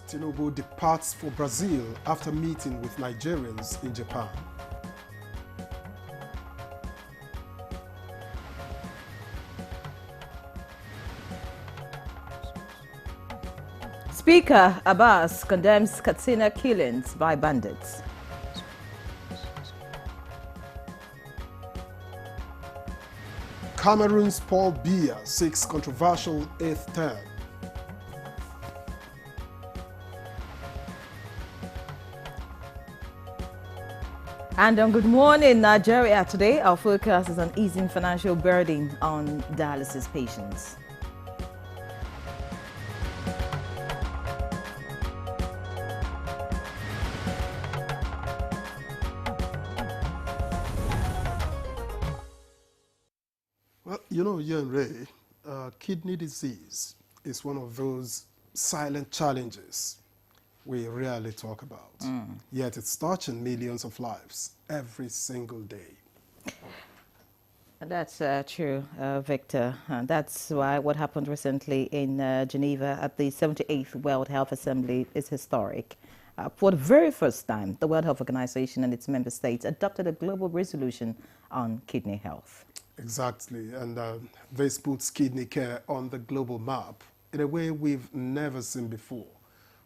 Tinubu departs for Brazil after meeting with Nigerians in Japan. Speaker Abbas condemns Katsina killings by bandits. Cameroon's Paul Biya seeks controversial 8th term. And on Good Morning Nigeria today, our focus is on easing financial burden on dialysis patients. Well, you know, Ian Ray, kidney disease is one of those silent challenges we rarely talk about. Yet it's touching millions of lives every single day. That's true, Victor. That's why what happened recently in Geneva at the 78th World Health Assembly is historic. For the very first time, the World Health Organization and its member states adopted a global resolution on kidney health. Exactly, and this puts kidney care on the global map in a way we've never seen before.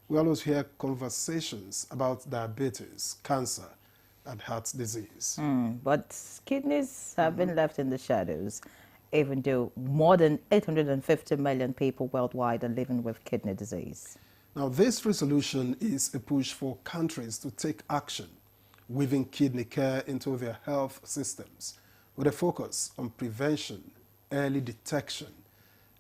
We always hear conversations about diabetes, cancer, and heart disease. But kidneys have been left in the shadows, even though more than 850 million people worldwide are living with kidney disease. Now, this resolution is a push for countries to take action, weaving kidney care into their health systems, with a focus on prevention, early detection,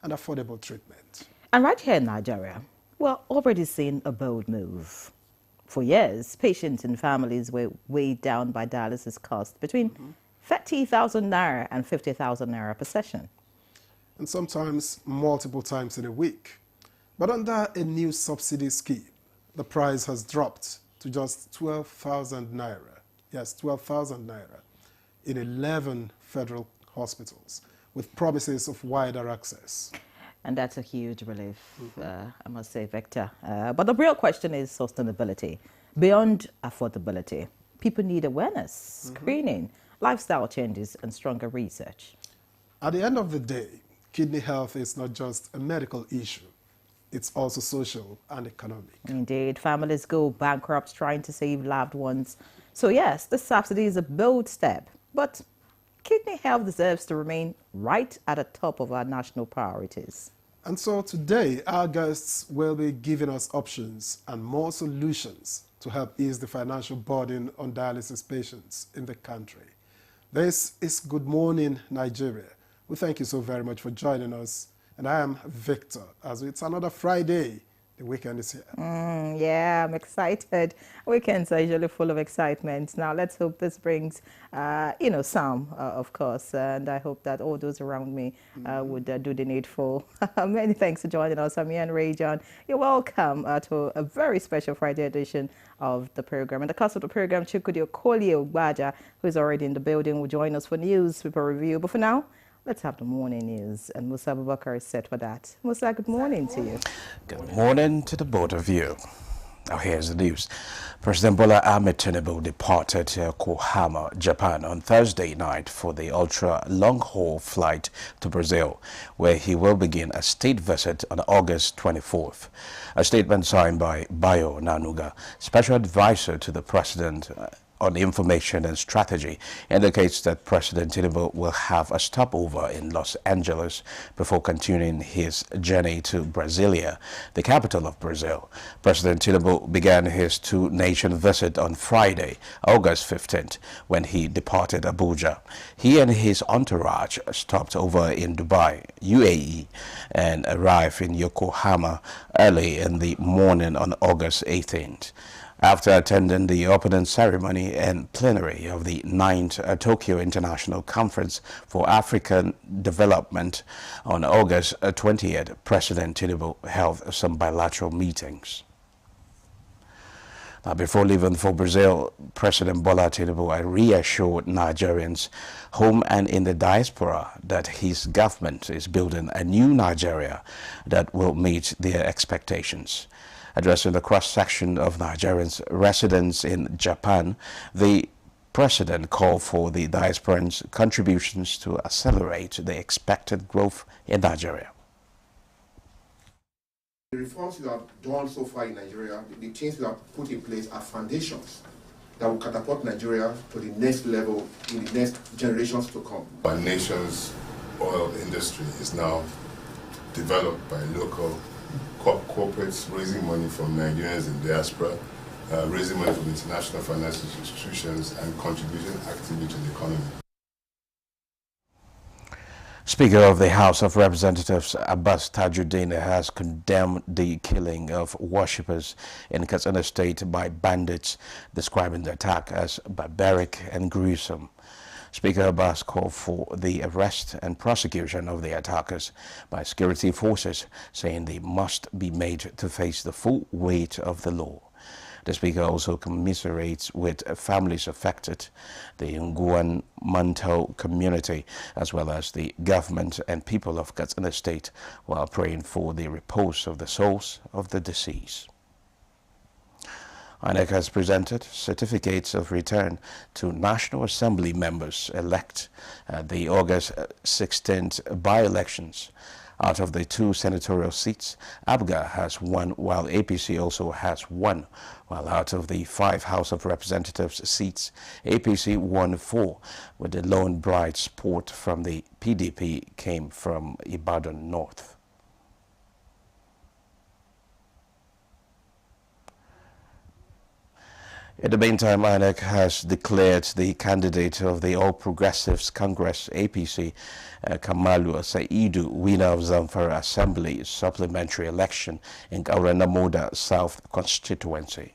and affordable treatment. And right here in Nigeria, we're already seeing a bold move. For years, patients and families were weighed down by dialysis costs between 30,000 naira and 50,000 naira per session. And sometimes multiple times in a week. But under a new subsidy scheme, the price has dropped to just 12,000 naira. Yes, 12,000 naira in 11 federal hospitals, with promises of wider access. And that's a huge relief, I must say, Victor. But the real question is sustainability. Beyond affordability, people need awareness, screening, lifestyle changes, and stronger research. At the end of the day, kidney health is not just a medical issue. It's also social and economic. Indeed, families go bankrupt trying to save loved ones. So yes, the subsidy is a bold step, but kidney health deserves to remain right at the top of our national priorities. And so today, our guests will be giving us options and more solutions to help ease the financial burden on dialysis patients in the country. This is Good Morning Nigeria. We thank you so very much for joining us. And I am Victor, as it's another Friday. The weekend is here. Yeah, I'm excited. Weekends are usually full of excitement. Now, let's hope this brings, some, of course. And I hope that all those around me would do the needful. Many thanks for joining us. I'm Ian Ray John. You're welcome to a very special Friday edition of the program. And the cast of the program, Chukwudi Okolie-Ogbaja, who is already in the building, will join us for news, for review. But for now, let's have the morning news, and Musa Abubakar is set for that. Musa, good morning to you. Good morning to the both of you. Now here's the news. President Bola Ahmed Tinubu departed Yokohama, Japan on Thursday night for the ultra-long-haul flight to Brazil, where he will begin a state visit on August 24th. A statement signed by Bayo Nanuga, special advisor to the president on information and strategy, indicates that President Tinubu will have a stopover in Los Angeles before continuing his journey to Brasilia, the capital of Brazil. President Tinubu began his two-nation visit on Friday, August 15th, when he departed Abuja. He and his entourage stopped over in Dubai, UAE, and arrived in Yokohama early in the morning on August 18th. After attending the opening ceremony and plenary of the 9th Tokyo International Conference for African Development on August 20th, President Tinubu held some bilateral meetings. Now, before leaving for Brazil, President Bola Tinubu reassured Nigerians home and in the diaspora that his government is building a new Nigeria that will meet their expectations. Addressing the cross-section of Nigerians residents in Japan, the President called for the diasporans' contributions to accelerate the expected growth in Nigeria. The reforms we have done so far in Nigeria, the things we have put in place are foundations that will catapult Nigeria to the next level in the next generations to come. Our nation's oil industry is now developed by local corporates raising money from Nigerians in diaspora, raising money from international financial institutions, and contributing actively to the economy. Speaker of the House of Representatives Abbas Tajuddin has condemned the killing of worshippers in Katsina State by bandits, describing the attack as barbaric and gruesome. Speaker Abbas called for the arrest and prosecution of the attackers by security forces, saying they must be made to face the full weight of the law. The Speaker also commiserates with families affected, the Nguan Manto community, as well as the government and people of Katsina State, while praying for the repose of the souls of the deceased. INEC has presented certificates of return to National Assembly members elect at the August 16th by-elections. Out of the 2 senatorial seats, ABGA has 1, while APC also has 1, while out of the 5 House of Representatives seats, APC won 4, with the lone bright support from the PDP came from Ibadan North. In the meantime, INEC has declared the candidate of the All Progressives Congress, APC, Kamalu Saidu, winner of Zamfara Assembly supplementary election in Kauranamoda South constituency.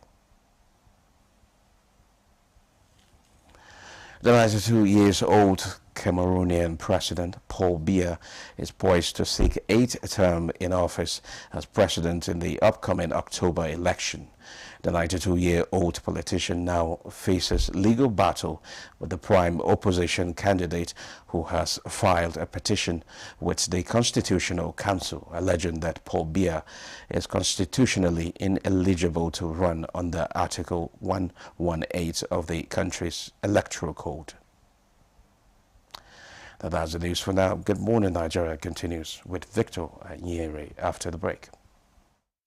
The 92-year-old Cameroonian President Paul Biya is poised to seek 8th term in office as president in the upcoming October election. The 92-year-old politician now faces legal battle with the prime opposition candidate who has filed a petition with the Constitutional Council alleging that Paul Biya is constitutionally ineligible to run under Article 118 of the country's electoral code. That's the news for now. Good morning, Nigeria continues with Victor Nyere after the break.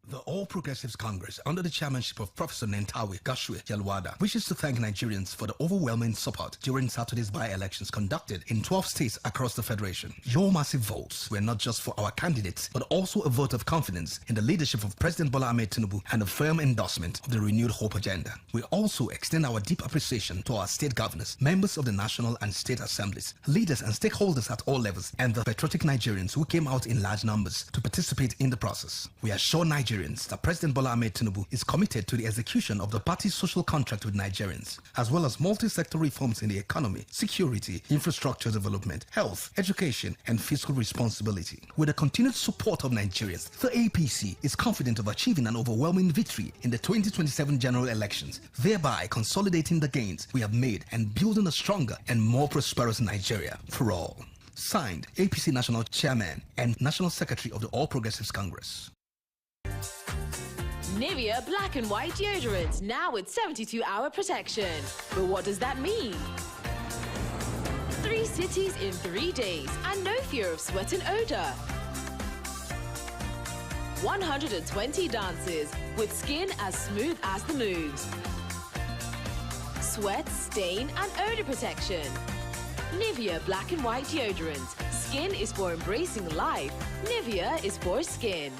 The All Progressives Congress, under the chairmanship of Professor Nentawe Gashwe Yalwada, wishes to thank Nigerians for the overwhelming support during Saturday's by-elections conducted in 12 states across the Federation. Your massive votes were not just for our candidates, but also a vote of confidence in the leadership of President Bola Ahmed Tinubu and a firm endorsement of the renewed hope agenda. We also extend our deep appreciation to our state governors, members of the National and State Assemblies, leaders and stakeholders at all levels, and the patriotic Nigerians who came out in large numbers to participate in the process. We assure Nigerians that President Bola Ahmed Tinubu is committed to the execution of the party's social contract with Nigerians, as well as multi-sector reforms in the economy, security, infrastructure development, health, education, and fiscal responsibility. With the continued support of Nigerians, the APC is confident of achieving an overwhelming victory in the 2027 general elections, thereby consolidating the gains we have made and building a stronger and more prosperous Nigeria for all. Signed, APC National Chairman and National Secretary of the All Progressives Congress. Nivea Black and White Deodorant, now with 72-hour protection. But what does that mean? 3 cities in 3 days and no fear of sweat and odor. 120 dances with skin as smooth as the moves. Sweat, stain and odor protection. Nivea Black and White Deodorant. Skin is for embracing life. Nivea is for skin.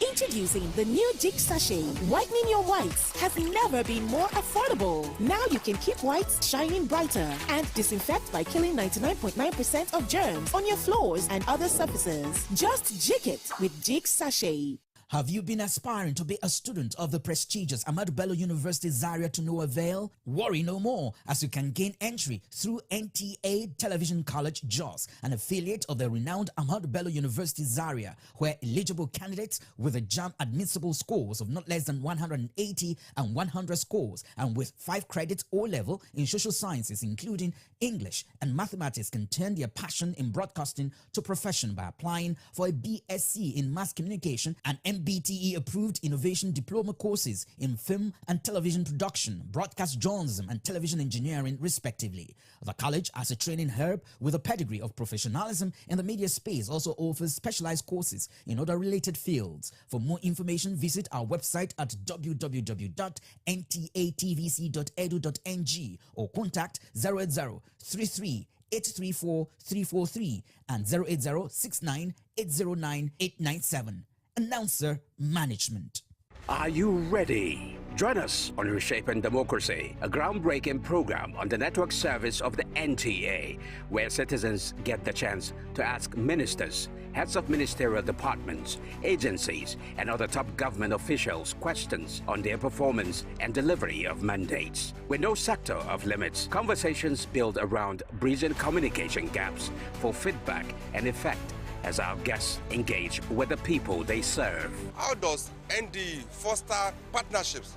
Introducing the new Jig Sachet. Whitening your whites has never been more affordable. Now you can keep whites shining brighter and disinfect by killing 99.9% of germs on your floors and other surfaces. Just jig it with Jig Sachet. Have you been aspiring to be a student of the prestigious Ahmadu Bello University Zaria to no avail? Worry no more, as you can gain entry through NTA Television College Jos, an affiliate of the renowned Ahmadu Bello University Zaria, where eligible candidates with a JAMB admissible scores of not less than 180 and 100 scores, and with 5 credits O-level in social sciences, including English, and mathematics can turn their passion in broadcasting to profession by applying for a BSc in Mass Communication and MBTE-approved innovation diploma courses in film and television production, broadcast journalism, and television engineering, respectively. The college, as a training hub with a pedigree of professionalism in the media space, also offers specialized courses in other related fields. For more information, visit our website at www.ntatvc.edu.ng or contact 080-33-834-343 and 080-69-809-897. Announcer Management. Are you ready? Join us on Reshaping Democracy, a groundbreaking program on the network service of the NTA, where citizens get the chance to ask ministers, heads of ministerial departments, agencies, and other top government officials questions on their performance and delivery of mandates. With no sector of limits, conversations build around bridging communication gaps for feedback and effect as our guests engage with the people they serve. How does ND foster partnerships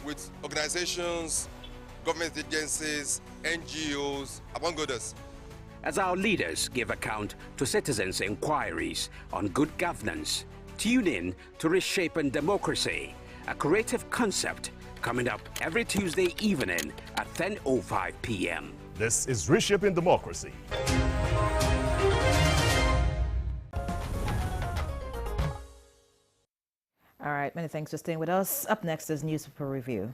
with organizations, government agencies, NGOs, among others? As our leaders give account to citizens' inquiries on good governance, tune in to Reshaping Democracy, a creative concept coming up every Tuesday evening at 10:05 p.m. This is Reshaping Democracy. All right, many thanks for staying with us. Up next is Newspaper Review.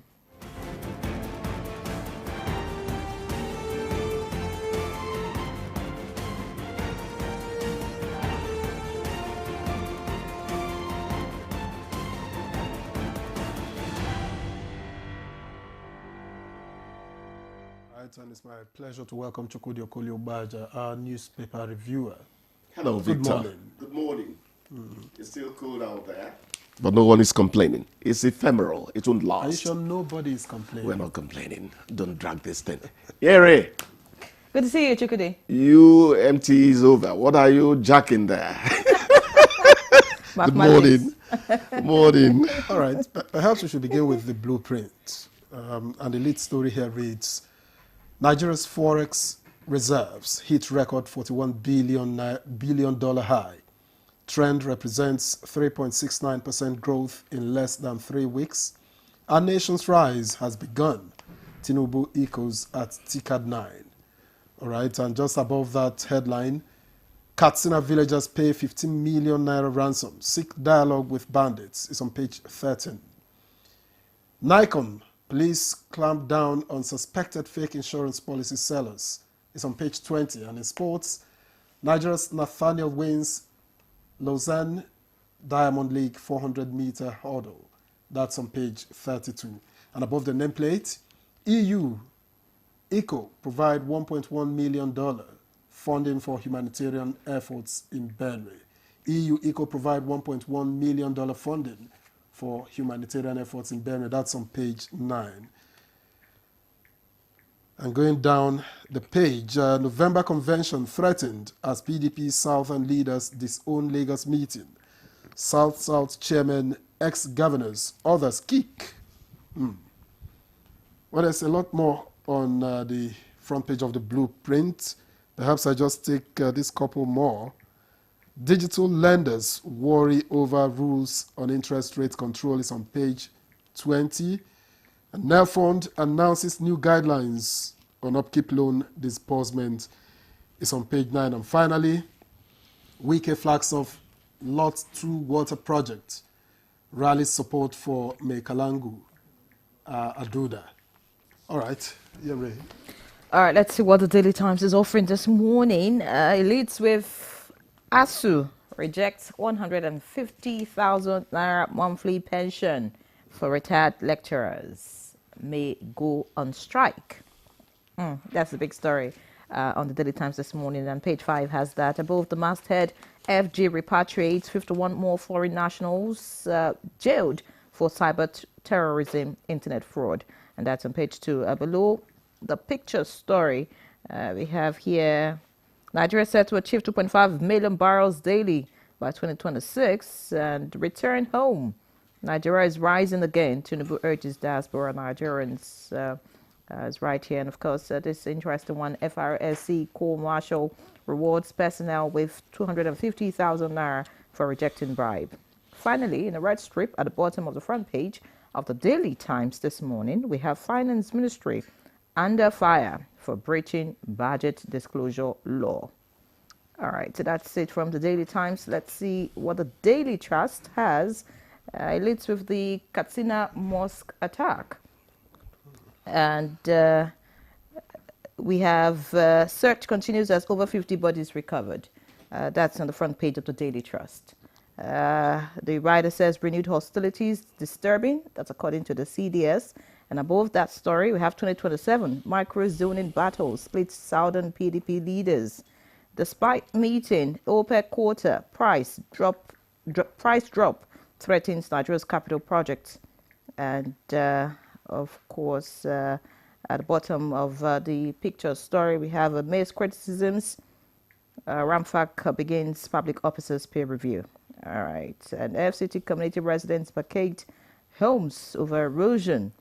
All right, and it's my pleasure to welcome Chukwudi Okoli-Obaja, our newspaper reviewer. Hello, Good Victor. morning. Good morning. It's still cold out there, but no one is complaining. It's ephemeral. It won't last. Are you sure nobody is complaining? We're not complaining. Don't drag this thing. Yere, Good to see you, Chukwudi. you empty is over. What are you jacking there? Good morning. Morning. All right, perhaps we should begin with the blueprint. And the lead story here reads, Nigeria's forex reserves hit record $41 billion high. Trend represents 3.69% growth in less than 3 weeks. Our nation's rise has begun, Tinubu echoes at TCAD 9. All right, and just above that headline, Katsina villagers pay 15 million naira ransom. Seek dialogue with bandits. It's on page 13. Nikon, police clamp down on suspected fake insurance policy sellers. It's on page 20. And in sports, Nigeria's Nathaniel wins Lausanne Diamond League 400-meter hurdle. That's on page 32. And above the nameplate, EU, ECO provide $1.1 million funding for humanitarian efforts in Benue. EU, ECO provide $1.1 million funding for humanitarian efforts in Benue. That's on page 9. And going down the page, November convention threatened as PDP Southern leaders disown Lagos meeting. South-South chairman, ex-governors, others kick. Well, there's a lot more on the front page of the blueprint. Perhaps I just take this couple more. Digital lenders worry over rules on interest rate control is on page 20. And Nelfund announces new guidelines on upkeep loan disbursement is on page 9. And finally, Wike flags off Lot 2 water project, rallies support for Mekalangu, Aduda. All right, you're ready. All right, let's see what the Daily Times is offering this morning. It leads with ASU rejects 150,000 naira monthly pension for retired lecturers. May go on strike. That's the big story on the Daily Times this morning. And page 5 has that. Above the masthead, FG repatriates 51 more foreign nationals jailed for cyber terrorism, internet fraud. And that's on page 2. Below the picture story, we have here Nigeria set to achieve 2.5 million barrels daily by 2026 and return home. Nigeria is rising again. Tinubu urges diaspora Nigerians It's right here. And of course, this interesting one, FRSC Corps Marshal rewards personnel with 250,000 naira for rejecting bribe. Finally, in a red strip at the bottom of the front page of the Daily Times this morning, we have Finance Ministry under fire for breaching budget disclosure law. All right, so that's it from the Daily Times. Let's see what the Daily Trust has. It leads with the Katsina Mosque attack. And we have search continues as over 50 bodies recovered. That's on the front page of the Daily Trust. The writer says renewed hostilities disturbing. That's according to the CDS. And above that story, we have 2027 micro-zoning battle splits Southern PDP leaders. Despite meeting, OPEC quarter price drop threatens Nigeria's capital projects. And of course, at the bottom of the picture story, we have amazed criticisms. Ramfac begins public officers peer review. All right, and FCT community residents vacate homes over erosion.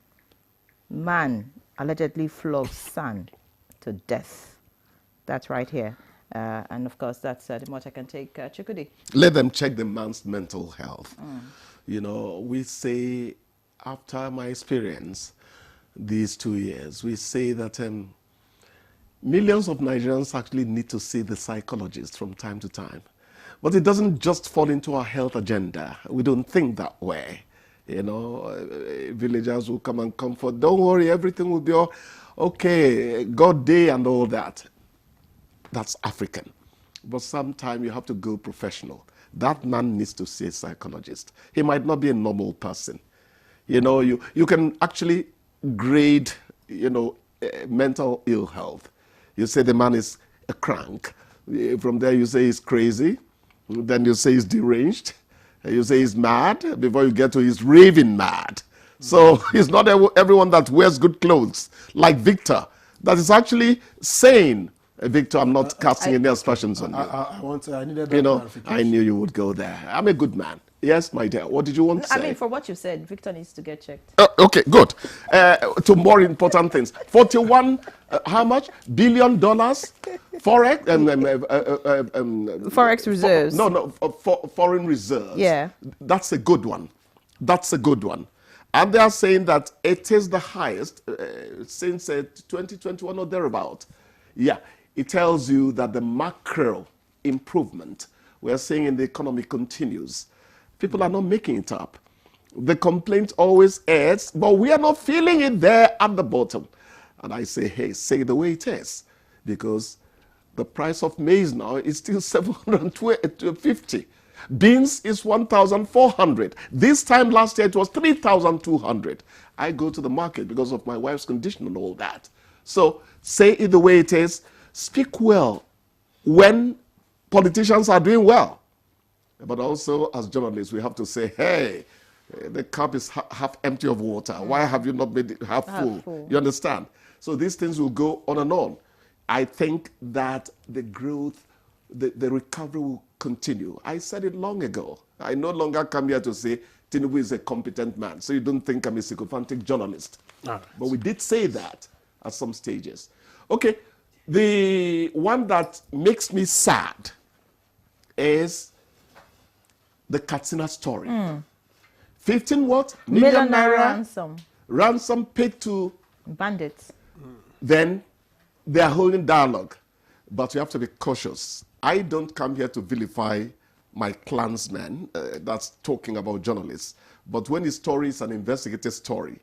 Man allegedly flogs son to death. That's right here. And of course, that's the much I can take. Chukudi. Let them check the man's mental health. You know, we say, after my experience these 2 years, we say that millions of Nigerians actually need to see the psychologist from time to time. But it doesn't just fall into our health agenda. We don't think that way. You know, villagers will come and comfort. Don't worry, everything will be okay. God day and all that. That's African. But sometimes you have to go professional. That man needs to see a psychologist. He might not be a normal person. You know, you can actually grade, you know, mental ill health. You say the man is a crank. From there you say he's crazy. Then you say he's deranged. You say he's mad. Before you get to he's raving mad. So it's not everyone that wears good clothes. Like Victor, that is actually sane. Victor, I'm not casting any aspersions on you. I needed that, you know, clarification. I knew you would go there. I'm a good man. Yes, my dear. What did you want to say? I mean, for what you said, Victor needs to get checked. Okay, good. To more important things. 41, how much? $1 billion forex? Forex reserves. Foreign reserves. Yeah. That's a good one. That's a good one. And they are saying that it is the highest since 2021 or thereabout. Yeah, it tells you that the macro improvement we are seeing in the economy continues. People are not making it up. The complaint always is, but we are not feeling it there at the bottom. And I say, hey, say it the way it is. Because the price of maize now is still 750. Beans is 1,400. This time last year it was 3,200. I go to the market because of my wife's condition and all that. So say it the way it is. Speak well when politicians are doing well. But also, as journalists, we have to say, hey, the cup is half empty of water. Why have you not made it half full? You understand? So these things will go on and on. I think that the growth, the recovery will continue. I said it long ago. I no longer come here to say Tinubu is a competent man. So you don't think I'm a sycophantic journalist. Right. But we did say that at some stages. Okay, the one that makes me sad is the Katsina story. 15 what? Million naira ransom paid to bandits. Then they are holding dialogue. But you have to be cautious. I don't come here to vilify my clansmen. That's talking about journalists. But when the story is an investigative story,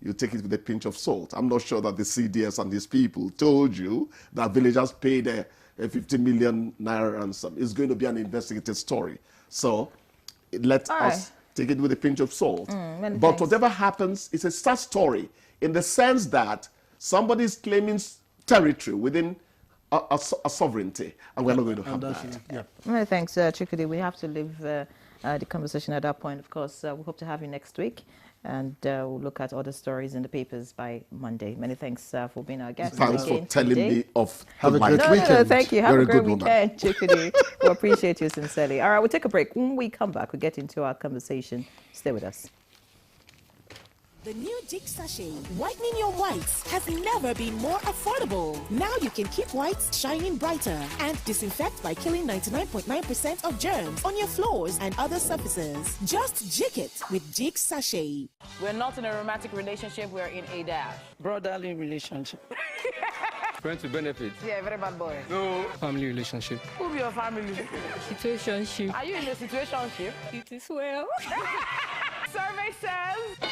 you take it with a pinch of salt. I'm not sure that the CDS and these people told you that villagers paid a 50 million naira ransom. It's going to be an investigative story. So let us take it with a pinch of salt. But whatever happens, it's a sad story in the sense that somebody is claiming territory within a sovereignty, and we're not going to have that. Many thanks, Chikudi. We have to leave the conversation at that point. Of course, we hope to have you next week, and we'll look at other stories in the papers by Monday. Many thanks for being our guest. Thanks for telling me off. Have a great weekend. No, thank you. Have You're a great good weekend, Chikudi. We appreciate you sincerely. All right, we'll take a break. When we come back, we'll get into our conversation. Stay with us. The new Jig Sachet, whitening your whites, has never been more affordable. Now you can keep whites shining brighter and disinfect by killing 99.9% of germs on your floors and other surfaces. Just jig it with Jig Sachet. We're not in a romantic relationship, we're in a dash. Brotherly relationship. Friends with benefits. Yeah, very bad boy. No. Family relationship. Who be your family? Situationship. Are you in a situationship? It is well. Survey says...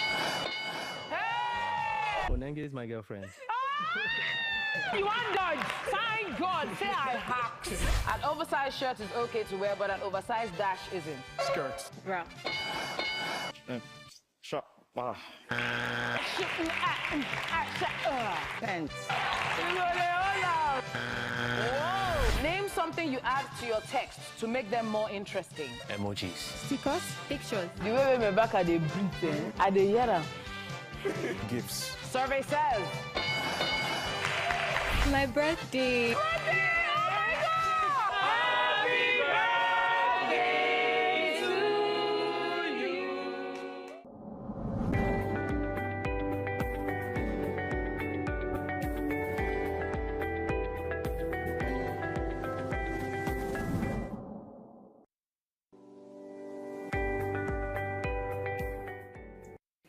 Hey! Onenge is my girlfriend. You want dodge? Thank God. Say I hacked. An oversized shirt is okay to wear, but an oversized dash isn't. Skirt. Bra. Shop. Pants. Whoa. Name something you add to your text to make them more interesting. Emojis. Stickers. Pictures. The way my back at the breathing, at the yara. Gifts. Survey says. My birthday.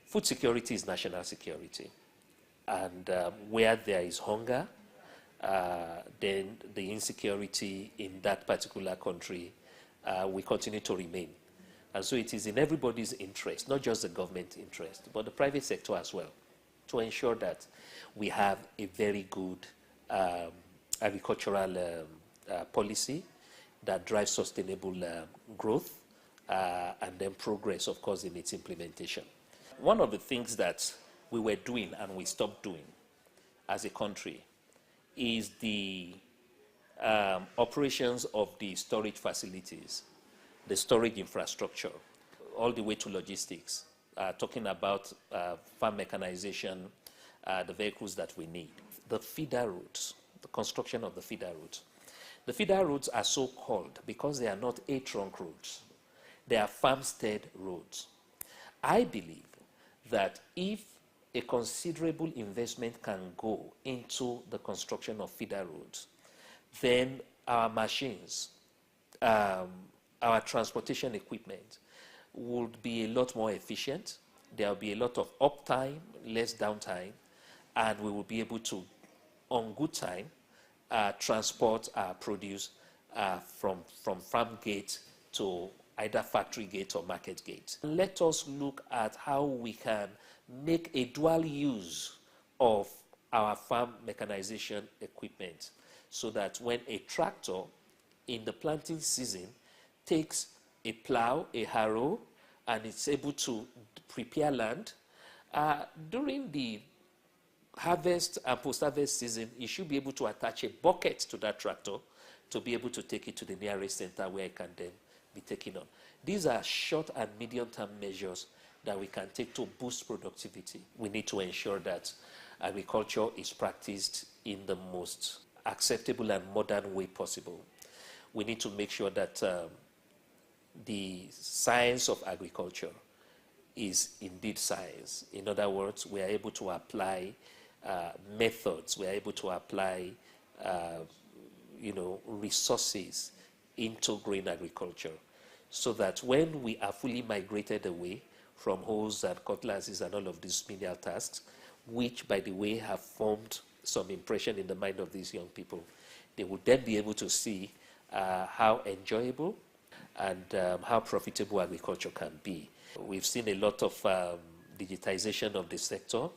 Food security is national security. And where there is hunger, then the insecurity in that particular country will continue to remain. And so it is in everybody's interest, not just the government interest, but the private sector as well, to ensure that we have a very good agricultural policy that drives sustainable growth and then progress, of course, in its implementation. One of the things that we were doing and we stopped doing as a country is the operations of the storage facilities, the storage infrastructure, all the way to logistics, talking about farm mechanization, the vehicles that we need. The feeder routes, the construction of the feeder routes. The feeder routes are so called because they are not A-trunk roads. They are farmstead roads. I believe that if a considerable investment can go into the construction of feeder roads, then our machines, our transportation equipment would be a lot more efficient. There will be a lot of uptime, less downtime, and we will be able to, on good time, transport our produce from farm gate to either factory gate or market gate. Let us look at how we can make a dual use of our farm mechanization equipment so that when a tractor in the planting season takes a plow, a harrow, and it's able to prepare land, during the harvest and post-harvest season, you should be able to attach a bucket to that tractor to be able to take it to the nearest center where it can then be taken on. These are short and medium-term measures that we can take to boost productivity. We need to ensure that agriculture is practiced in the most acceptable and modern way possible. We need to make sure that the science of agriculture is indeed science. In other words, we are able to apply methods, we are able to apply resources into grain agriculture, so that when we are fully migrated away from hoes and cutlasses and all of these menial tasks, which, by the way, have formed some impression in the mind of these young people, they would then be able to see how enjoyable and how profitable agriculture can be. We've seen a lot of digitization of the sector.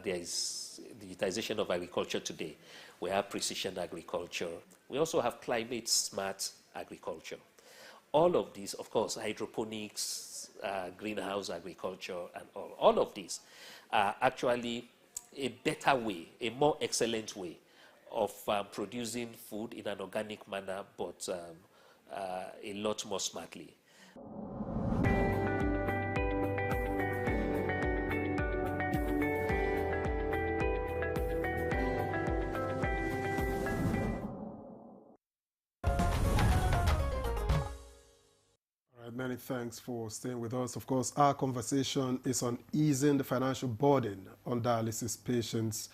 There is digitization of agriculture today. We have precision agriculture. We also have climate smart agriculture. All of these, of course, hydroponics, greenhouse agriculture, and all of these are actually a better way, a more excellent way of producing food in an organic manner, but a lot more smartly. All right, many thanks for staying with us. Of course, our conversation is on easing the financial burden on dialysis patients.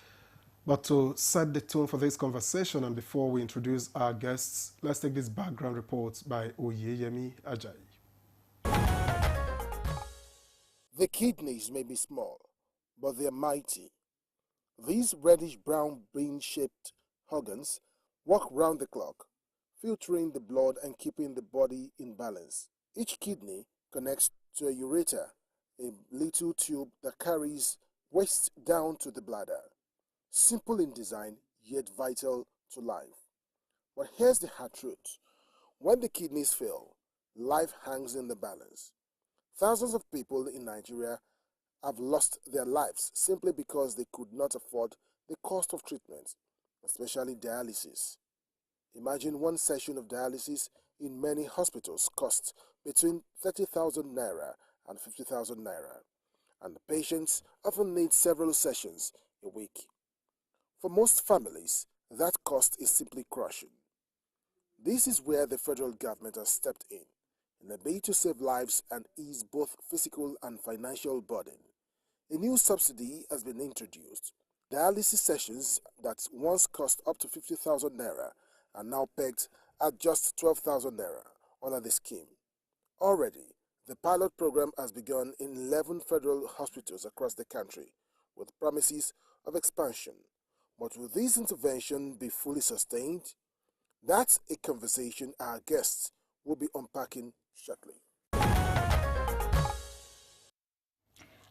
But to set the tone for this conversation and before we introduce our guests, let's take this background report by Oyeyemi Ajayi. The kidneys may be small, but they are mighty. These reddish-brown bean-shaped organs work round the clock, filtering the blood and keeping the body in balance. Each kidney connects to a ureter, a little tube that carries waste down to the bladder. Simple in design, yet vital to life. But here's the hard truth. When the kidneys fail, life hangs in the balance. Thousands of people in Nigeria have lost their lives simply because they could not afford the cost of treatment, especially dialysis. Imagine one session of dialysis in many hospitals costs between 30,000 naira and 50,000 naira, and the patients often need several sessions a week. For most families, that cost is simply crushing. This is where the federal government has stepped in a bid to save lives and ease both physical and financial burden. A new subsidy has been introduced. Dialysis sessions that once cost up to 50,000 naira are now pegged at just 12,000 naira under the scheme. Already, the pilot program has begun in 11 federal hospitals across the country, with promises of expansion. But will this intervention be fully sustained? That's a conversation our guests will be unpacking shortly.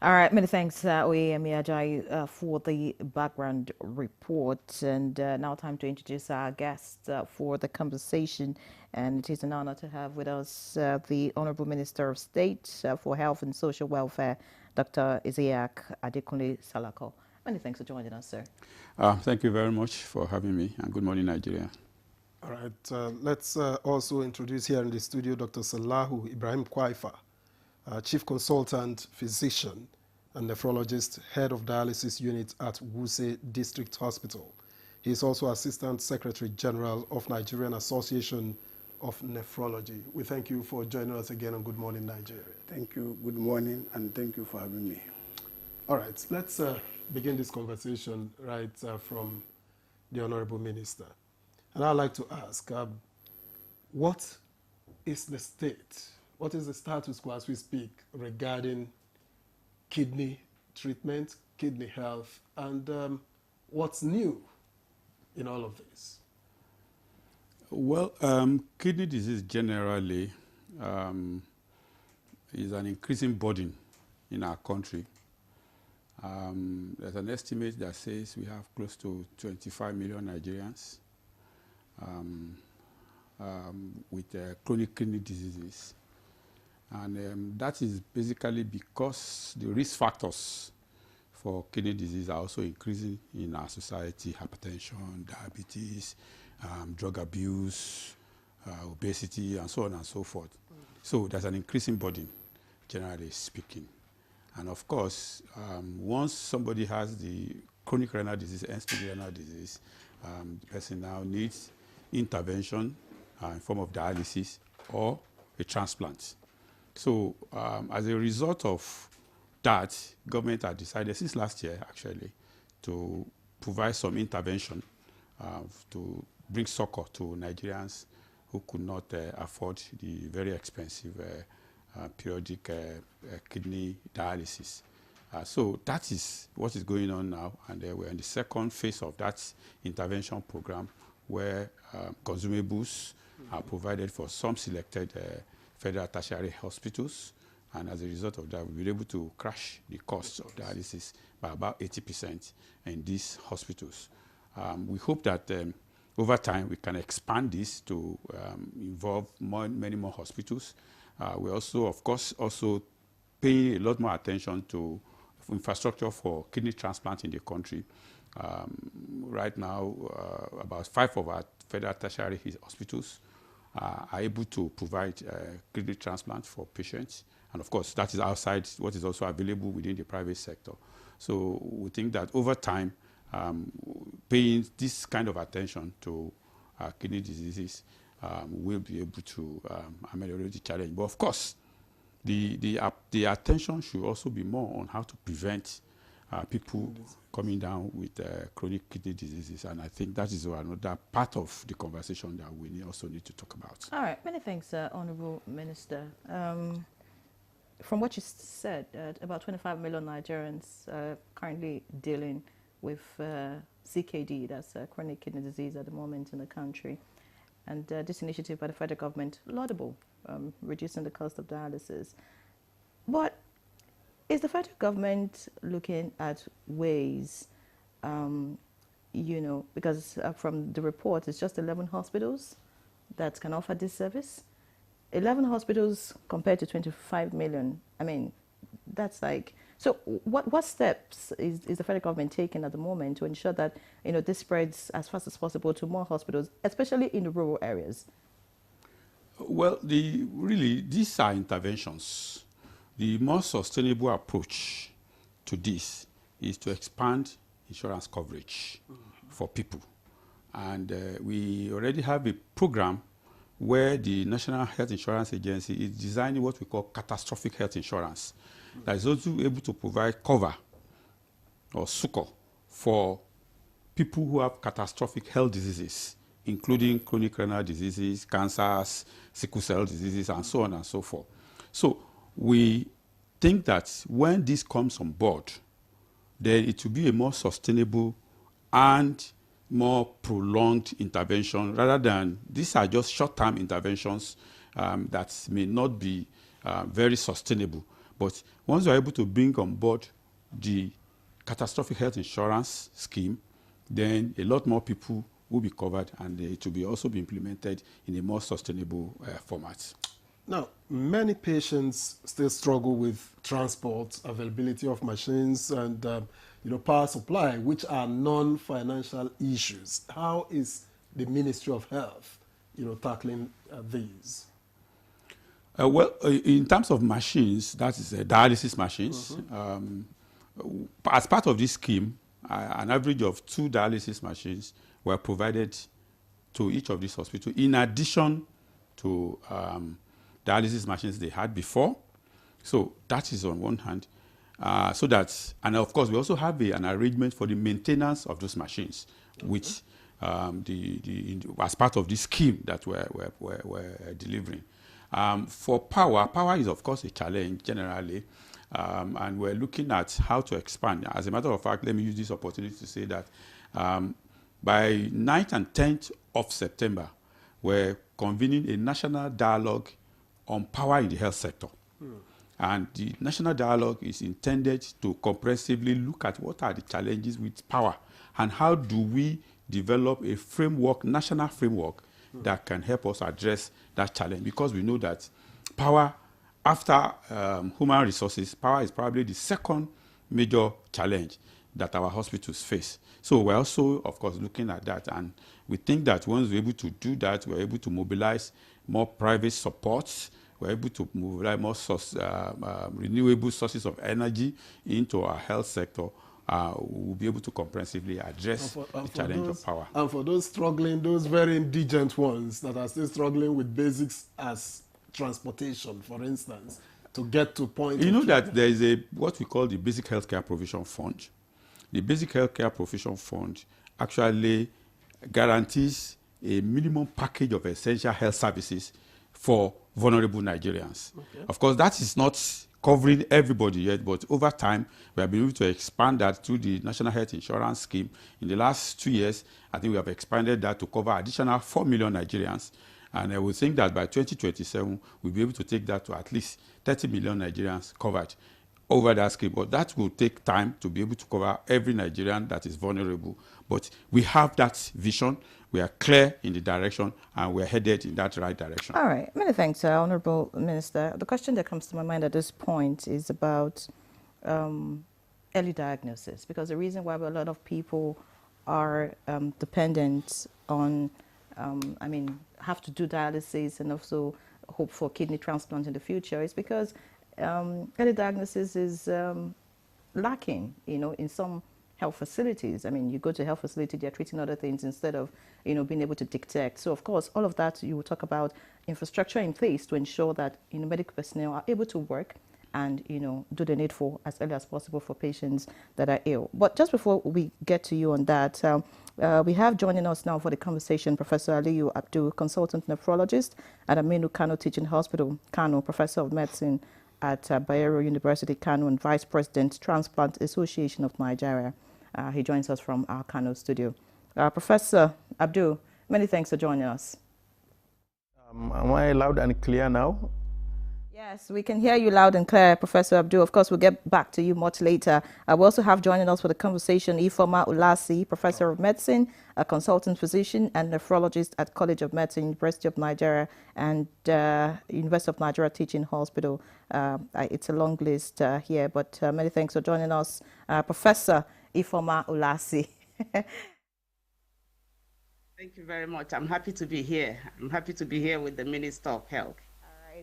All right, many thanks, Oyeyemi Ajayi, for the background report. And now time to introduce our guests for the conversation. And it is an honor to have with us the Honorable Minister of State for Health and Social Welfare, Dr. Isiaq Adekunle Salako. Many thanks for joining us, sir. Thank you very much for having me, and good morning, Nigeria. All right, let's also introduce here in the studio Dr. Salahu Ibrahim Kwaifa, Chief Consultant Physician and Nephrologist, Head of Dialysis Unit at Wuse District Hospital. He is also Assistant Secretary General of Nigerian Association of Nephrology. We thank you for joining us again on Good Morning Nigeria. Thank you, good morning, and thank you for having me. All right, let's begin this conversation right from the Honorable Minister. And I'd like to ask, what is the state, what is the status quo as we speak regarding kidney treatment, kidney health, and what's new in all of this? Well, kidney disease generally is an increasing burden in our country. There's an estimate that says we have close to 25 million Nigerians with chronic kidney diseases. And that is basically because the risk factors for kidney disease are also increasing in our society: hypertension, diabetes, drug abuse, obesity, and so on and so forth. So there's an increasing burden, generally speaking. And of course, once somebody has the chronic renal disease, end-stage renal disease, the person now needs intervention in form of dialysis or a transplant. So as a result of that, government had decided since last year, actually, to provide some intervention to bring succor to Nigerians who could not afford the very expensive periodic kidney dialysis. So that is what is going on now, and we're in the second phase of that intervention program, where consumables are provided for some selected federal tertiary hospitals, and as a result of that, we'll be able to crash the costs of dialysis by about 80% in these hospitals. We hope that over time we can expand this to involve many more hospitals. We also, of course, also pay a lot more attention to infrastructure for kidney transplant in the country. Right now, about 5 of our federal tertiary hospitals are able to provide kidney transplant for patients. And of course, that is outside what is also available within the private sector. So we think that over time, paying this kind of attention to kidney diseases we'll be able to ameliorate the challenge. But of course, the attention should also be more on how to prevent people coming down with chronic kidney diseases, and I think that is another part of the conversation that we also need to talk about. All right, many thanks, Honourable Minister. From what you said, about 25 million Nigerians currently dealing with CKD, that's chronic kidney disease at the moment in the country. And this initiative by the federal government, laudable, reducing the cost of dialysis. But is the federal government looking at ways, you know, because from the report, it's just 11 hospitals that can offer this service. 11 hospitals compared to 25 million. I mean, that's like, so what steps is the federal government taking at the moment to ensure that, you know, this spreads as fast as possible to more hospitals, especially in the rural areas? Well, really, these are interventions. The more sustainable approach to this is to expand insurance coverage for people. And we already have a program where the National Health Insurance Agency is designing what we call catastrophic health insurance that is also able to provide cover or succor for people who have catastrophic health diseases, including chronic renal diseases, cancers, sickle cell diseases, and so on and so forth. So we think that when this comes on board, then it will be a more sustainable and more prolonged intervention rather than these are just short-term interventions that may not be very sustainable. But once you're able to bring on board the catastrophic health insurance scheme, then a lot more people will be covered and it will be also be implemented in a more sustainable format. Now, many patients still struggle with transport, availability of machines, and you know, power supply, which are non-financial issues. How is the Ministry of Health, you know, tackling these? Well, in terms of machines, that is dialysis machines. As part of this scheme, an average of 2 dialysis machines were provided to each of these hospitals, in addition to dialysis machines they had before. So that is on one hand. So that, and of course, we also have an arrangement for the maintenance of those machines, which as part of this scheme that we're delivering. For power is of course a challenge generally, and we're looking at how to expand. As a matter of fact, let me use this opportunity to say that by 9th and 10th of September, we're convening a national dialogue on power in the health sector. And the national dialogue is intended to comprehensively look at what are the challenges with power and how do we develop a framework, national framework, that can help us address that challenge. Because we know that power, after human resources, power is probably the second major challenge that our hospitals face. So we're also, of course, looking at that. And we think that once we're able to do that, we're able to mobilize more private supports. We're able to mobilize more renewable sources of energy into our health sector. We'll be able to comprehensively address the challenge of power. And for those struggling, those very indigent ones that are still struggling with basics as transportation, for instance, to get to point. You know that there is what we call the Basic Healthcare Provision Fund. The Basic Healthcare Provision Fund actually guarantees a minimum package of essential health services for vulnerable Nigerians. Okay. Of course, that is not covering everybody yet, but over time, we have been able to expand that through the National Health Insurance Scheme. In the last 2 years, I think we have expanded that to cover additional 4 million Nigerians. And we think that by 2027, we'll be able to take that to at least 30 million Nigerians covered over that scheme. But that will take time to be able to cover every Nigerian that is vulnerable. But we have that vision. We are clear in the direction, and we're headed in that right direction. All right. Many thanks, Honourable Minister. The question that comes to my mind at this point is about early diagnosis, because the reason why a lot of people are dependent on, have to do dialysis and also hope for kidney transplant in the future is because early diagnosis is lacking, in some health facilities. I mean, you go to a health facility, they're treating other things instead of, being able to detect. So, of course, all of that, you will talk about infrastructure in place to ensure that, medical personnel are able to work and, do the needful as early as possible for patients that are ill. But just before we get to you on that, we have joining us now for the conversation Professor Aliyu Abdul, consultant nephrologist at Aminu Kano Teaching Hospital, Kano, professor of medicine at Bayero University, Kano, and vice president, Transplant Association of Nigeria. He joins us from our Kano studio. Professor Abdul, many thanks for joining us. Am I loud and clear now? Yes, we can hear you loud and clear, Professor Abdul. Of course, we'll get back to you much later. We also have joining us for the conversation Ifeoma Ulasi, Professor of Medicine, a consultant physician and nephrologist at College of Medicine, University of Nigeria, and University of Nigeria Teaching Hospital. It's a long list here, but many thanks for joining us, Professor Ifeoma Ulasi. Thank you very much. I'm happy to be here. I'm happy to be here with the Minister of Health.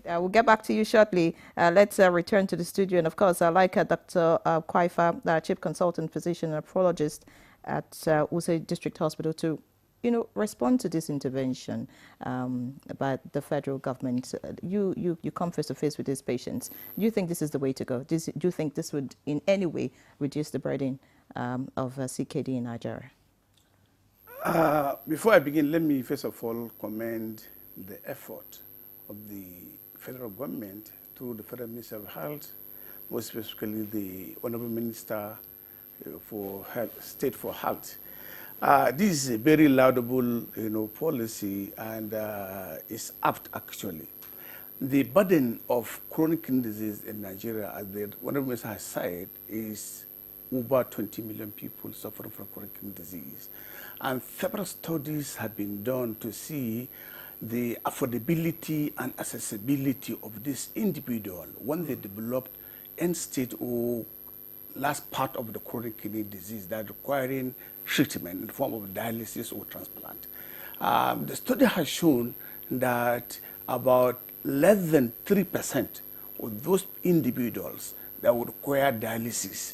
We'll get back to you shortly. Let's return to the studio. And of course, I'd like Dr. Kwaifa, Chief Consultant Physician and Nephrologist at Wuse District Hospital, to respond to this intervention by the federal government. You come face to face with these patients. Do you think this is the way to go? Do you think this would in any way reduce the burden of CKD in Nigeria? Before I begin, let me first of all commend the effort of the federal government through the Federal Ministry of Health, more specifically the Honorable Minister for Health, State for Health. This is a very laudable, policy, and is apt actually. The burden of chronic kidney disease in Nigeria, as the Honorable Minister has said, is over 20 million people suffering from chronic kidney disease. And several studies have been done to see the affordability and accessibility of this individual when they developed end-stage or last part of the chronic kidney disease that requiring treatment in the form of dialysis or transplant. The study has shown that about less than 3% of those individuals that would require dialysis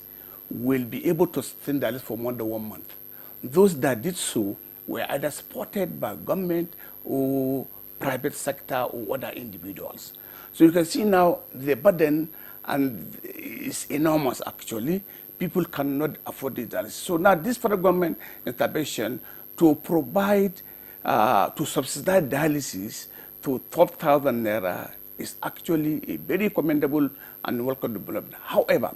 will be able to sustain dialysis for more than 1 month. Those that did so were either supported by government or private sector or other individuals. So you can see now the burden is enormous actually. People cannot afford the dialysis. So now this federal government intervention to provide, to subsidize dialysis to 12,000 naira is actually a very commendable and welcome development. However,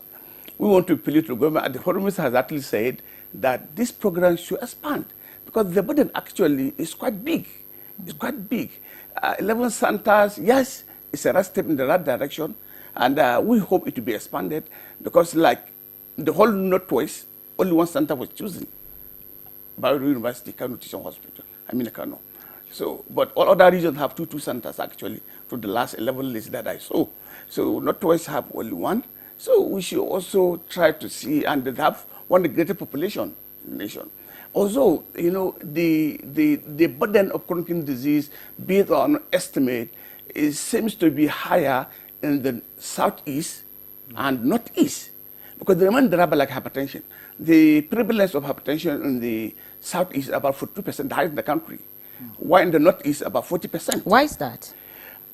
we want to appeal to the government, and the Foreign Minister has actually said that this program should expand because the burden actually is quite big. It's quite big. 11 centers, yes, it's a right step in the right direction, and we hope it will be expanded because, like the whole Northwest, only one center was chosen, Bayero University, Kano Teaching Hospital, Kano. So, but all other regions have two centers actually for the last 11 lists that I saw. So Northwest have only one. So we should also try to see, and they have one of the greatest population in the nation. Also, the burden of chronic kidney disease, based on estimate, seems to be higher in the southeast and northeast, because the remain driver like hypertension. The prevalence of hypertension in the southeast is about 42%, the highest in the country, while in the northeast about 40%. Why is that?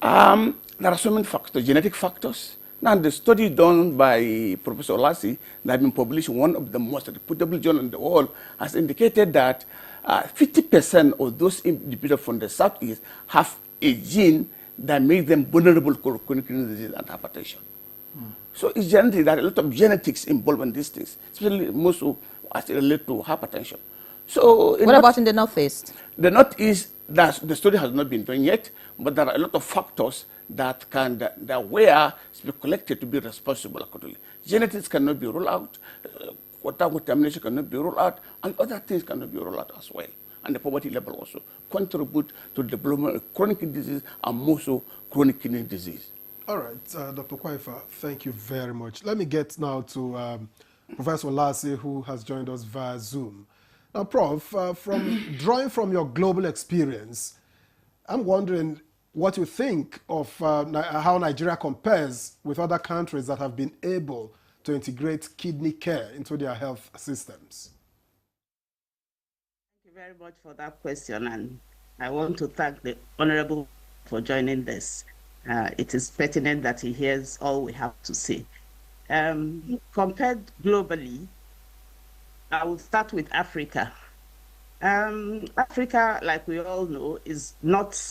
There are so many factors, genetic factors. Now, the study done by Professor Olasi that has been published in one of the most reputable journals in the world has indicated that 50% of those individuals from the southeast have a gene that makes them vulnerable to chronic kidney disease and hypertension. So it's genetic. There are a lot of genetics involved in these things, especially most as it relates to hypertension. So what about in the northeast? The northeast, the study has not been done yet, but there are a lot of factors that were speculated to be responsible accordingly. Genetics cannot be ruled out, water contamination cannot be ruled out, and other things cannot be ruled out as well. And the poverty level also contribute to the development of chronic kidney disease and more so chronic kidney disease. All right, Dr. Kwaifa, thank you very much. Let me get now to Professor Olasi, who has joined us via Zoom. Now, Prof, drawing from your global experience, I'm wondering what you think of how Nigeria compares with other countries that have been able to integrate kidney care into their health systems? Thank you very much for that question, and I want to thank the Honorable for joining this. It is pertinent that he hears all we have to say. Compared globally, I will start with Africa. Africa, like we all know, is not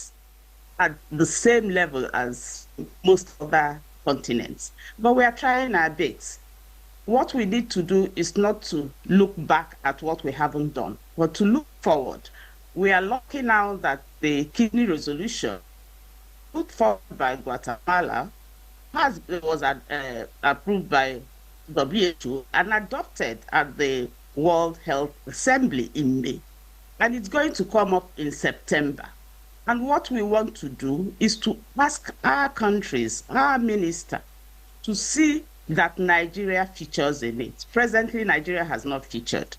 at the same level as most other continents, but we are trying our bit. What we need to do is not to look back at what we haven't done, but to look forward. We are lucky now that the kidney resolution put forward by Guatemala was approved by WHO and adopted at the World Health Assembly in May. And it's going to come up in September. And what we want to do is to ask our countries, our minister, to see that Nigeria features in it. Presently, Nigeria has not featured.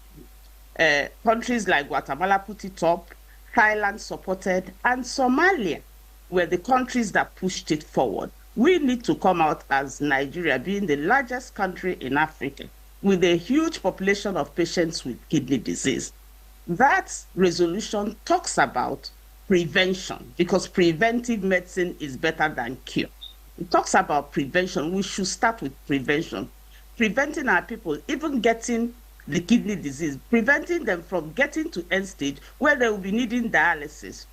Countries like Guatemala put it up, Thailand supported, and Somalia were the countries that pushed it forward. We need to come out as Nigeria, being the largest country in Africa, with a huge population of patients with kidney disease. That resolution talks about prevention, because preventive medicine is better than cure. It talks about prevention. We should start with prevention. Preventing our people, even getting the kidney disease, preventing them from getting to end stage where they will be needing dialysis,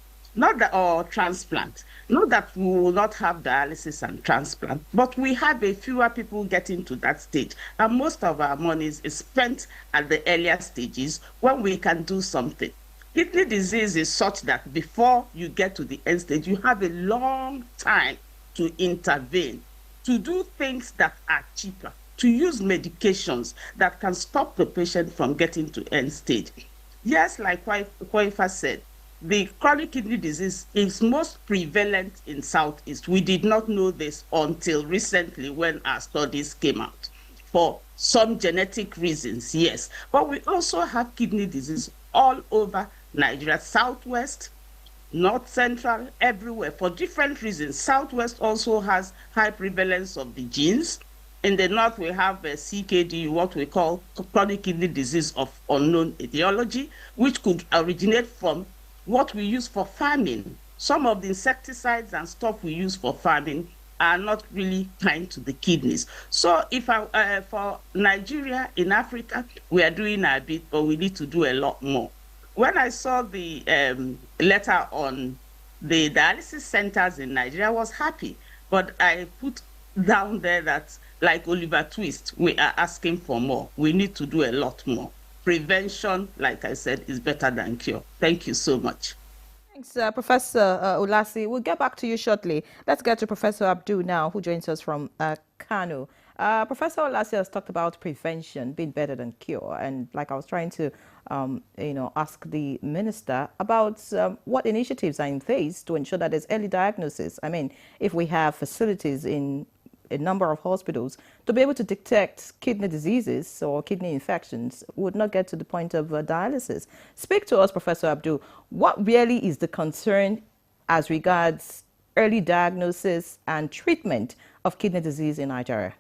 or transplant. Not that we will not have dialysis and transplant, but we have a fewer people getting to that stage. And most of our monies is spent at the earlier stages when we can do something. Kidney disease is such that before you get to the end stage, you have a long time to intervene, to do things that are cheaper, to use medications that can stop the patient from getting to end stage. Yes, like Kwaifa said, the chronic kidney disease is most prevalent in Southeast. We did not know this until recently when our studies came out. For some genetic reasons, yes. But we also have kidney disease all over Nigeria, Southwest, North Central, everywhere, for different reasons. Southwest also has high prevalence of the genes. In the North, we have CKD, what we call chronic kidney disease of unknown etiology, which could originate from what we use for farming. Some of the insecticides and stuff we use for farming are not really kind to the kidneys. So if for Nigeria, in Africa, we are doing a bit, but we need to do a lot more. When I saw the letter on the dialysis centers in Nigeria, I was happy, but I put down there that, like Oliver Twist, we are asking for more. We need to do a lot more. Prevention, like I said, is better than cure. Thank you so much. Thanks, Professor Ulasi. We'll get back to you shortly. Let's get to Professor Abdul now, who joins us from Kano. Professor Ulasi has talked about prevention being better than cure, and like I was trying to, ask the minister about what initiatives are in place to ensure that there's early diagnosis. I mean, if we have facilities in a number of hospitals to be able to detect kidney diseases or kidney infections, would not get to the point of dialysis. Speak to us, Professor Abdul. What really is the concern as regards early diagnosis and treatment of kidney disease in Nigeria?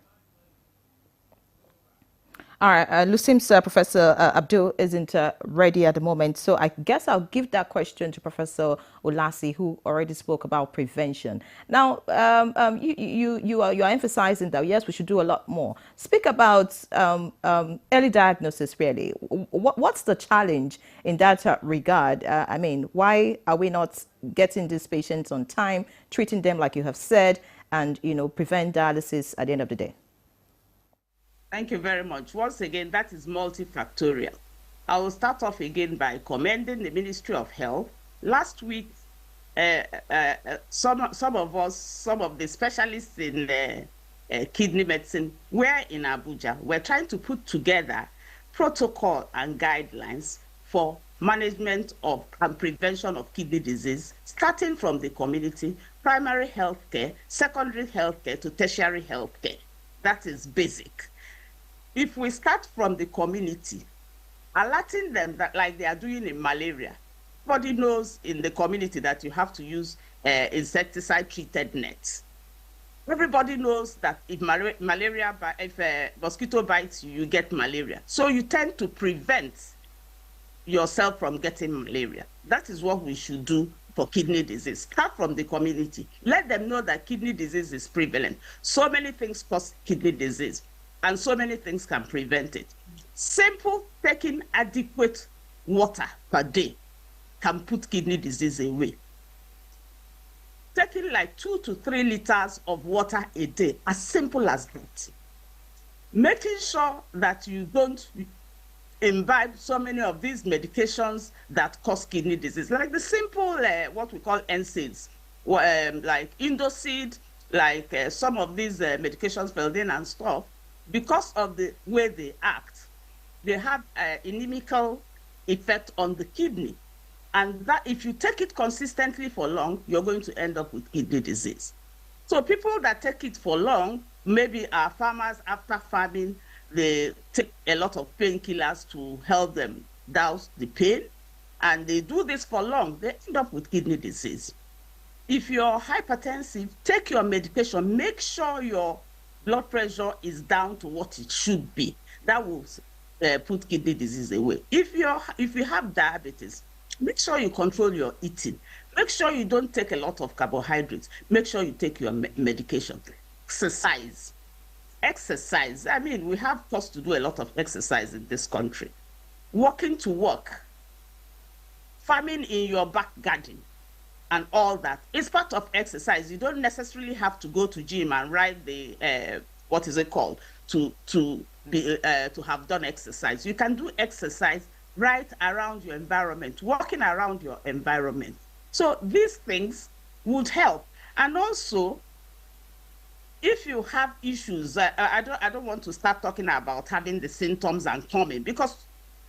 All right, seems Professor Abdul isn't ready at the moment, so I guess I'll give that question to Professor Ulasi, who already spoke about prevention. Now, you are emphasizing that, yes, we should do a lot more. Speak about early diagnosis, really. What's the challenge in that regard? I mean, why are we not getting these patients on time, treating them like you have said, and, prevent dialysis at the end of the day? Thank you very much. Once again, that is multifactorial. I will start off again by commending the Ministry of Health. Last week, some of the specialists in kidney medicine were in Abuja. We're trying to put together protocol and guidelines for management of and prevention of kidney disease, starting from the community, primary health care, secondary health care to tertiary health care. That is basic. If we start from the community, alerting them that, like they are doing in malaria, everybody knows in the community that you have to use insecticide-treated nets. Everybody knows that if mosquito bites you, you get malaria. So you tend to prevent yourself from getting malaria. That is what we should do for kidney disease. Start from the community. Let them know that kidney disease is prevalent. So many things cause kidney disease, and so many things can prevent it. Simple, taking adequate water per day can put kidney disease away. Taking like 2 to 3 liters of water a day, as simple as that. Making sure that you don't imbibe so many of these medications that cause kidney disease, like the simple, what we call NSAIDs, like Indoseed, like some of these medications, Feldin and stuff, because of the way they act, they have an inimical effect on the kidney. And that if you take it consistently for long, you're going to end up with kidney disease. So people that take it for long, maybe are farmers after farming, they take a lot of painkillers to help them douse the pain, and they do this for long, they end up with kidney disease. If you're hypertensive, take your medication, make sure your blood pressure is down to what it should be. That will put kidney disease away. If you have diabetes, make sure you control your eating. Make sure you don't take a lot of carbohydrates. Make sure you take your medication. Exercise. Exercise. I mean, we have forced to do a lot of exercise in this country. Walking to work. Farming in your back garden and all that. It's part of exercise. You don't necessarily have to go to gym and ride the, what is it called, to have done exercise. You can do exercise right around your environment, walking around your environment. So these things would help. And also, if you have issues, I don't want to start talking about having the symptoms and coming, because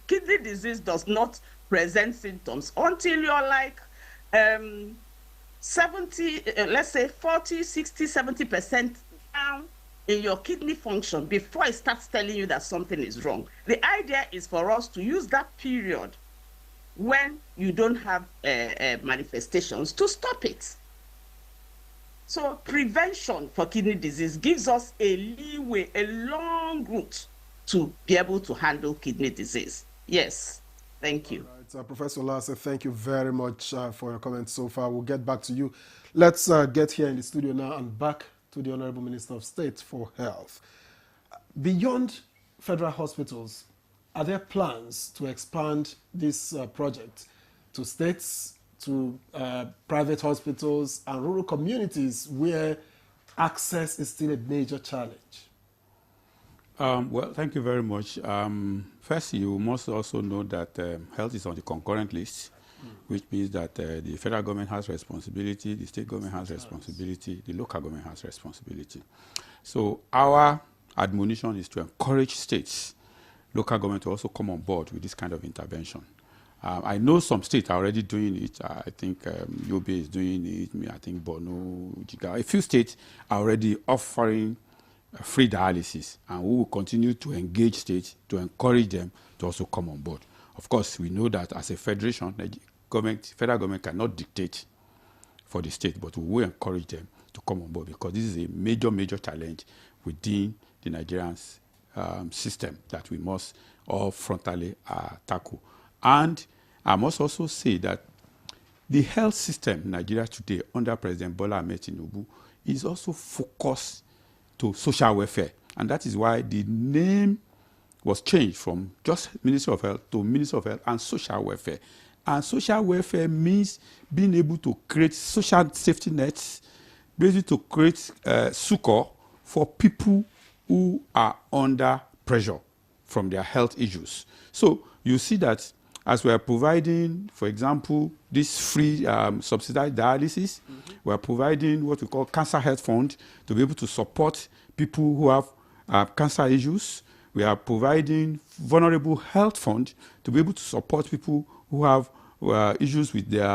kidney disease does not present symptoms until you're like 70, let's say 40, 60, 70% down in your kidney function before it starts telling you that something is wrong. The idea is for us to use that period when you don't have manifestations to stop it. So prevention for kidney disease gives us a leeway, a long route to be able to handle kidney disease. Yes, thank you. All right, Professor Lasse, thank you very much for your comments so far. We'll get back to you. Let's get here in the studio now and back to the Honorable Minister of State for Health. Beyond federal hospitals, are there plans to expand this project to states, to private hospitals and rural communities where access is still a major challenge? Well, thank you very much. First, you must also know that health is on the concurrent list, which means that the federal government has responsibility, the state government has responsibility, the local government has responsibility. So our admonition is to encourage states, local government to also come on board with this kind of intervention. I know some states are already doing it. I think Yobe is doing it. I think Borno, Jigawa. A few states are already offering free dialysis, and we will continue to engage states to encourage them to also come on board. Of course, we know that as a federation, the federal government cannot dictate for the state, but we will encourage them to come on board, because this is a major, major challenge within the Nigerian system that we must all frontally tackle. And I must also say that the health system in Nigeria today under President Bola Ahmed Tinubu is also focused to social welfare. And that is why the name was changed from just Ministry of Health to Ministry of Health and Social Welfare. And social welfare means being able to create social safety nets, basically to create succor for people who are under pressure from their health issues. So you see that as we are providing, for example, this free subsidized dialysis, we are providing what we call cancer health fund to be able to support people who have cancer issues. We are providing vulnerable health fund to be able to support people who have issues with their,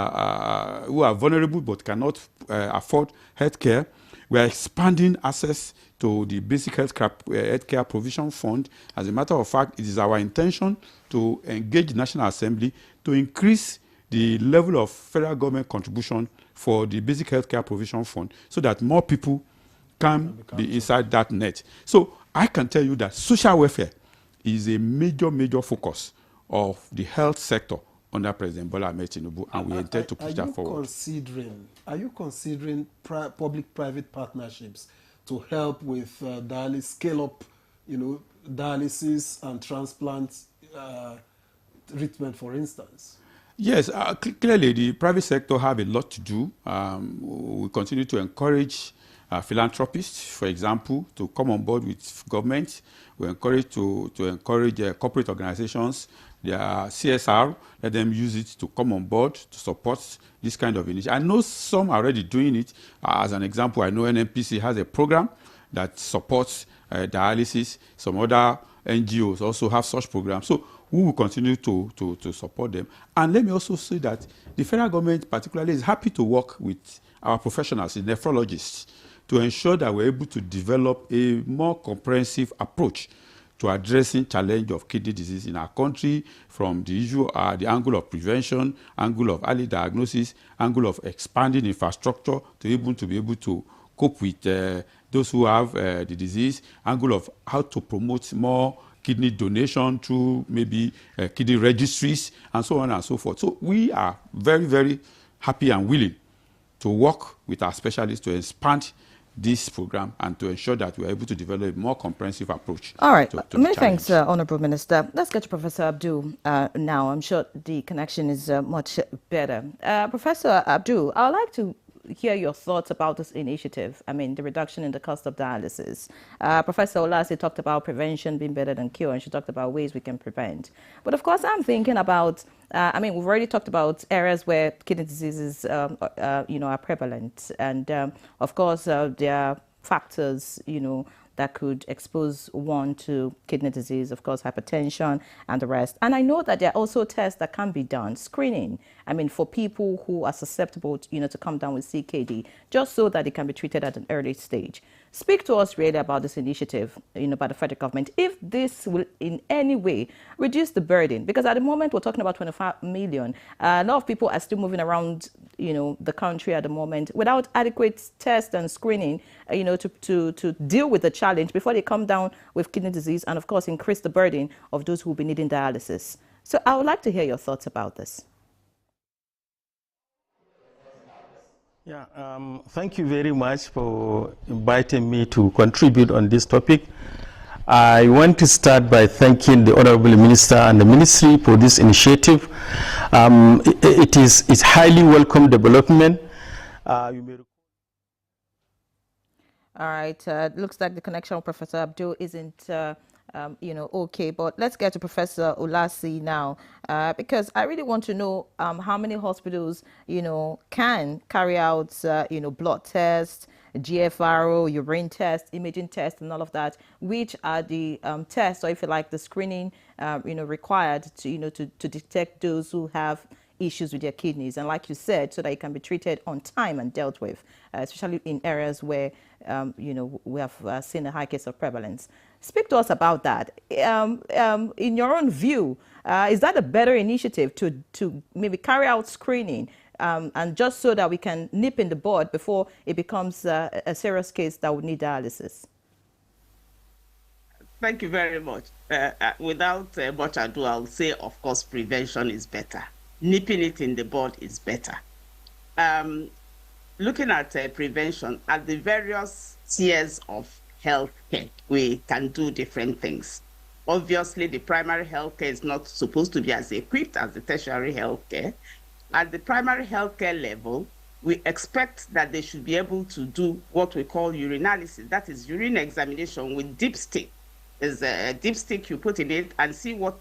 who are vulnerable but cannot afford health care. We are expanding access to the basic healthcare provision fund. As a matter of fact, it is our intention to engage the National Assembly to increase the level of federal government contribution for the basic healthcare provision fund so that more people can be inside that net. So I can tell you that social welfare is a major, major focus of the health sector under President Bola Ahmed Tinubu, and we intend to push that forward. Are you considering public-private partnerships to help with dialysis, scale up, dialysis and transplant treatment, for instance? Yes, clearly the private sector have a lot to do. We continue to encourage philanthropists, for example, to come on board with government. We encourage to encourage corporate organizations, their CSR, let them use it to come on board to support this kind of initiative. I know some are already doing it. As an example, I know NNPC has a program that supports dialysis. Some other NGOs also have such programs. So we will continue to support them. And let me also say that the federal government particularly is happy to work with our professionals, the nephrologists, to ensure that we're able to develop a more comprehensive approach to addressing challenge of kidney disease in our country, from the issue, the angle of prevention, angle of early diagnosis, angle of expanding infrastructure to be able to cope with those who have the disease, angle of how to promote more kidney donation through maybe kidney registries, and so on and so forth. So we are very, very happy and willing to work with our specialists to expand this program and to ensure that we are able to develop a more comprehensive approach. All right. To Many thanks, Honorable Minister. Let's get to Professor Abdul now. I'm sure the connection is much better. Professor Abdul, I would like to hear your thoughts about this initiative. I mean, the reduction in the cost of dialysis. Professor Olasi talked about prevention being better than cure, and she talked about ways we can prevent. But of course, I'm thinking about, we've already talked about areas where kidney diseases, are prevalent. And of course, there are factors, that could expose one to kidney disease, of course, hypertension and the rest. And I know that there are also tests that can be done, screening, for people who are susceptible, to come down with CKD, just so that it can be treated at an early stage. Speak to us really about this initiative, by the federal government, if this will in any way reduce the burden, because at the moment we're talking about 25 million. A lot of people are still moving around, the country at the moment without adequate tests and screening, to deal with the challenge before they come down with kidney disease, and of course increase the burden of those who will be needing dialysis. So I would like to hear your thoughts about this. Yeah, thank you very much for inviting me to contribute on this topic. I want to start by thanking the Honorable Minister and the Ministry for this initiative. It's highly welcome development. All right, looks like the connection with Professor Abdul isn't okay, but let's get to Professor Olasi now, because I really want to know how many hospitals, can carry out, blood tests, GFRO, urine test, imaging test, and all of that, which are the tests, or if you like, the screening, required to, to detect those who have issues with their kidneys, and like you said, so that it can be treated on time and dealt with, especially in areas where we have seen a high case of prevalence. Speak to us about that. In your own view, is that a better initiative to maybe carry out screening, and just so that we can nip in the bud before it becomes a serious case that would need dialysis? Thank you very much. Without much ado, I'll say, of course, prevention is better. Nipping it in the bud is better. Looking at prevention, at the various tiers of healthcare, we can do different things. Obviously, the primary healthcare is not supposed to be as equipped as the tertiary healthcare. At the primary healthcare level, we expect that they should be able to do what we call urinalysis. That is urine examination with dipstick. There's a dipstick you put in it and see what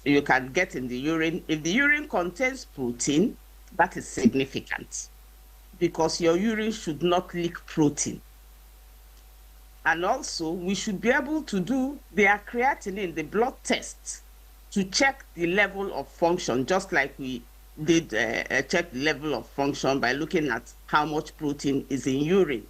you can get in the urine. If the urine contains protein, that is significant, because your urine should not leak protein. And also, we should be able to do their creatinine, the blood tests, to check the level of function, just like we did check the level of function by looking at how much protein is in urine.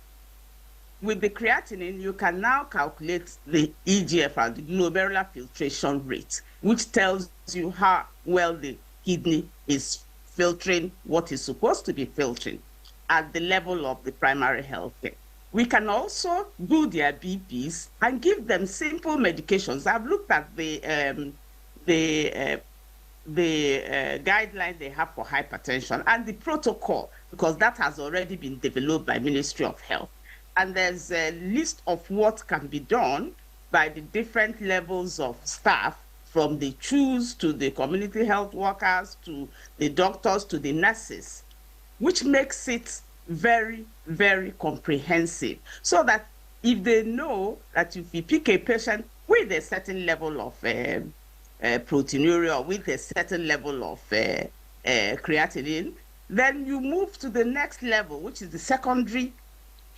With the creatinine, you can now calculate the eGFR, the glomerular filtration rate, which tells you how well the kidney is filtering what is supposed to be filtering at the level of the primary health care. We can also do their BPs and give them simple medications. I've looked at the guideline they have for hypertension and the protocol, because that has already been developed by Ministry of Health. And there's a list of what can be done by the different levels of staff, from the CHUs to the community health workers to the doctors to the nurses, which makes it very, very comprehensive, so that if they know that if you pick a patient with a certain level of proteinuria, or with a certain level of creatinine, then you move to the next level, which is the secondary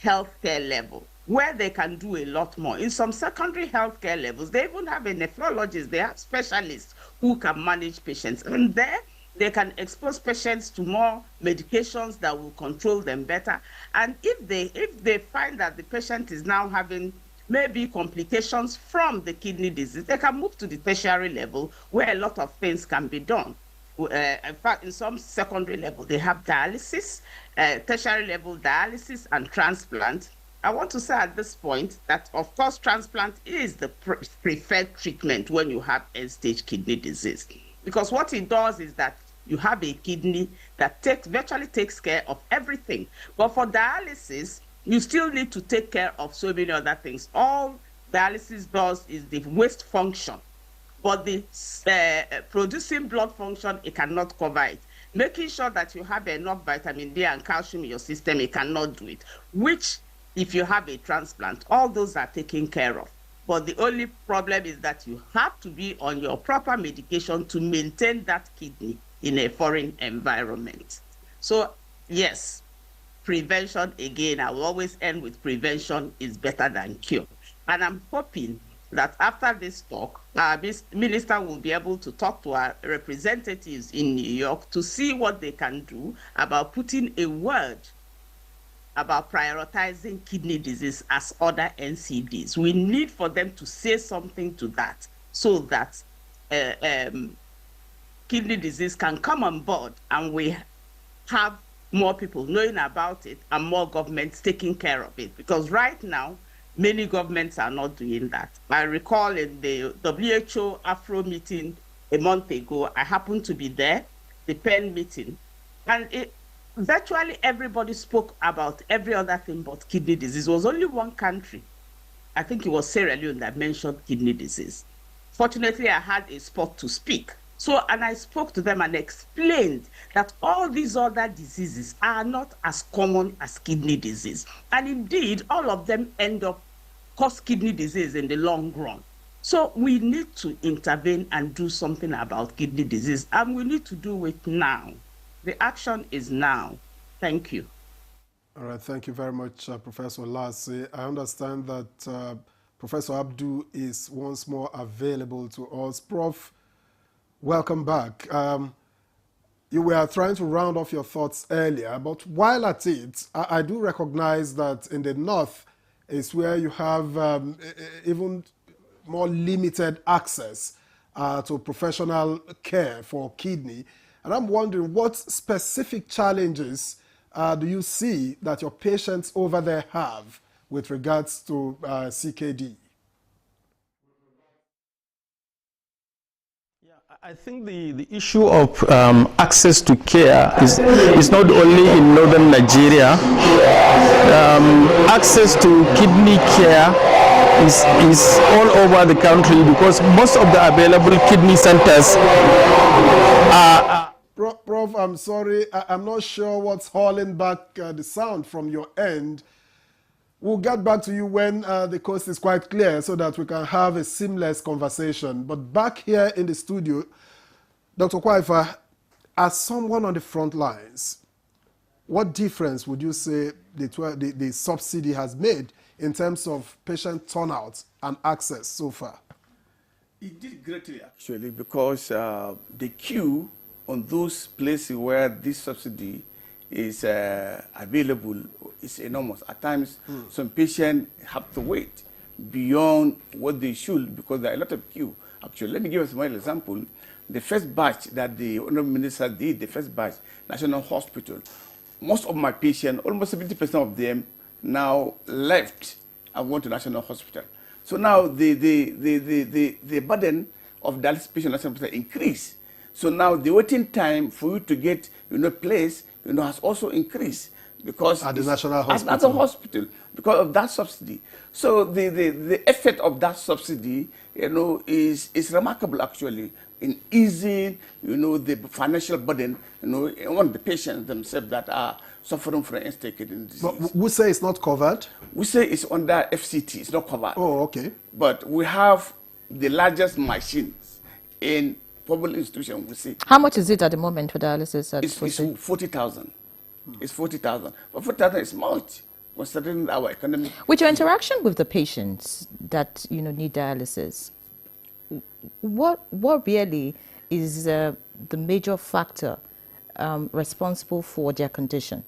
healthcare level, where they can do a lot more. In some secondary healthcare levels, they even have a nephrologist, they have specialists who can manage patients. And there, they can expose patients to more medications that will control them better. And if they find that the patient is now having maybe complications from the kidney disease, they can move to the tertiary level, where a lot of things can be done. In fact, in some secondary level, they have dialysis, tertiary level dialysis and transplant. I want to say at this point that, of course, transplant is the preferred treatment when you have end-stage kidney disease, because what it does is that you have a kidney that virtually takes care of everything. But for dialysis, you still need to take care of so many other things. All dialysis does is the waste function, but the producing blood function, it cannot cover it. Making sure that you have enough vitamin D and calcium in your system, it cannot do it, which, if you have a transplant, all those are taken care of. But the only problem is that you have to be on your proper medication to maintain that kidney in a foreign environment. So, yes, prevention, again, I will always end with prevention is better than cure. And I'm hoping that after this talk, our minister will be able to talk to our representatives in New York to see what they can do about putting a word about prioritizing kidney disease as other NCDs. We need for them to say something to that, so that kidney disease can come on board and we have more people knowing about it and more governments taking care of it. Because right now, many governments are not doing that. I recall in the WHO Afro meeting a month ago, I happened to be there, the PEN meeting, and virtually everybody spoke about every other thing but kidney disease. It was only one country, I think it was Sierra Leone, that mentioned kidney disease. Fortunately, I had a spot to speak. And I spoke to them and explained that all these other diseases are not as common as kidney disease. And indeed, all of them end up cause kidney disease in the long run. So we need to intervene and do something about kidney disease, and we need to do it now. The action is now. Thank you. All right, thank you very much, Professor Lassie. I understand that Professor Abdu is once more available to us. Prof, welcome back. You were trying to round off your thoughts earlier, but while at it, I do recognize that in the north is where you have even more limited access to professional care for kidney. And I'm wondering, what specific challenges do you see that your patients over there have with regards to CKD? I think the issue of access to care is not only in northern Nigeria. Access to kidney care is all over the country, because most of the available kidney centers are... Prof, I'm sorry, I'm not sure what's holding back the sound from your end. We'll get back to you when the coast is quite clear so that we can have a seamless conversation. But back here in the studio, Dr. Kwaifa, as someone on the front lines, what difference would you say the subsidy has made in terms of patient turnout and access so far? It did greatly, actually, because the queue on those places where this subsidy is available is enormous. At times, some patients have to wait beyond what they should because there are a lot of queue. Actually, let me give us one example. The first batch that the Honorable Minister did, the first batch, National Hospital, most of my patients, almost 70% of them, now left and went to National Hospital. So now the burden of dialysis patients in National Hospital increased. So now the waiting time for you to get place has also increased because at the National Hospital. At the hospital because of that subsidy. So the effect of that subsidy is remarkable actually in easing the financial burden on the patients themselves that are suffering from end-stage kidney disease. But we say it's not covered? We say it's under FCT, it's not covered. Oh, okay. But we have the largest machines in public institutions, we see. How much is it at the moment for dialysis? It's 40,000. It's 40,000. But 40,000 is much, considering our economy. With your interaction with the patients that need dialysis, what really is the major factor responsible for their condition?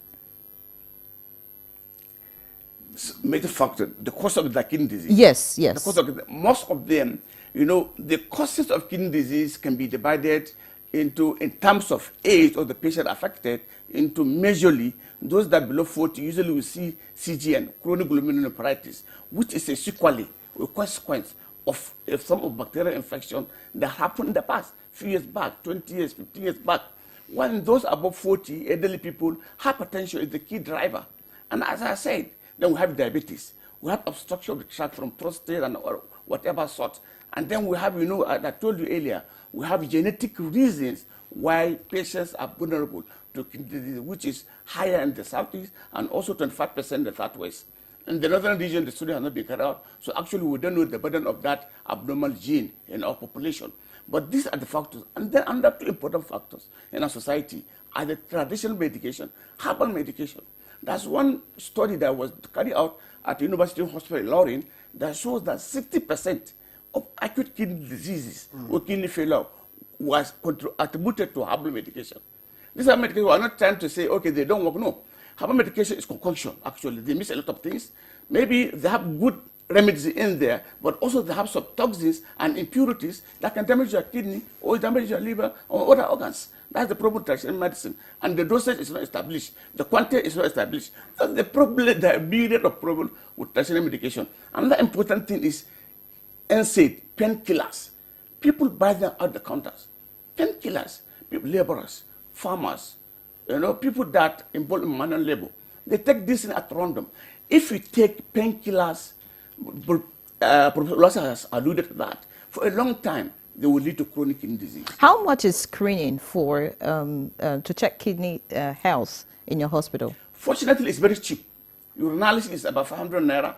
Major factor, the cause of the kidney disease. Yes, yes. The cause of most of them, the causes of kidney disease can be divided into, in terms of age of the patient affected, into majorly those that below 40. Usually we see CGN, chronic glomerulonephritis, which is a sequelae, a consequence of some of bacterial infection that happened in the past, few years back, 20 years, 15 years back. When those above 40, elderly people, hypertension is the key driver. And as I said, then we have diabetes. We have obstruction of the tract from prostate and or whatever sort. And then we have, I told you earlier, we have genetic reasons why patients are vulnerable to kidney disease, which is higher in the southeast and also 25% in the southwest. In the northern region, the study has not been carried out, so actually we don't know the burden of that abnormal gene in our population. But these are the factors. And then another two important factors in our society are the traditional medication, herbal medication. That's one study that was carried out at the University Hospital in Lorraine that shows that 60% of acute kidney diseases or kidney failure was attributed to herbal medication. These are medications. We are not trying to say, okay, they don't work. No. Herbal medication is concoction, actually. They miss a lot of things. Maybe they have good remedies in there, but also they have some toxins and impurities that can damage your kidney or damage your liver or other organs. That's the problem with traditional medicine. And the dosage is not established. The quantity is not established. That's the problem, the myriad of problem with traditional medication. Another important thing is NSAID, painkillers. People buy them at the counters. Painkillers, laborers, farmers, people that involved in manual labor. They take this in at random. If you take painkillers, Professor Lassa has alluded to that, for a long time, they will lead to chronic kidney disease. How much is screening for to check kidney health in your hospital? Fortunately, it's very cheap. Urinalysis is about 500 naira,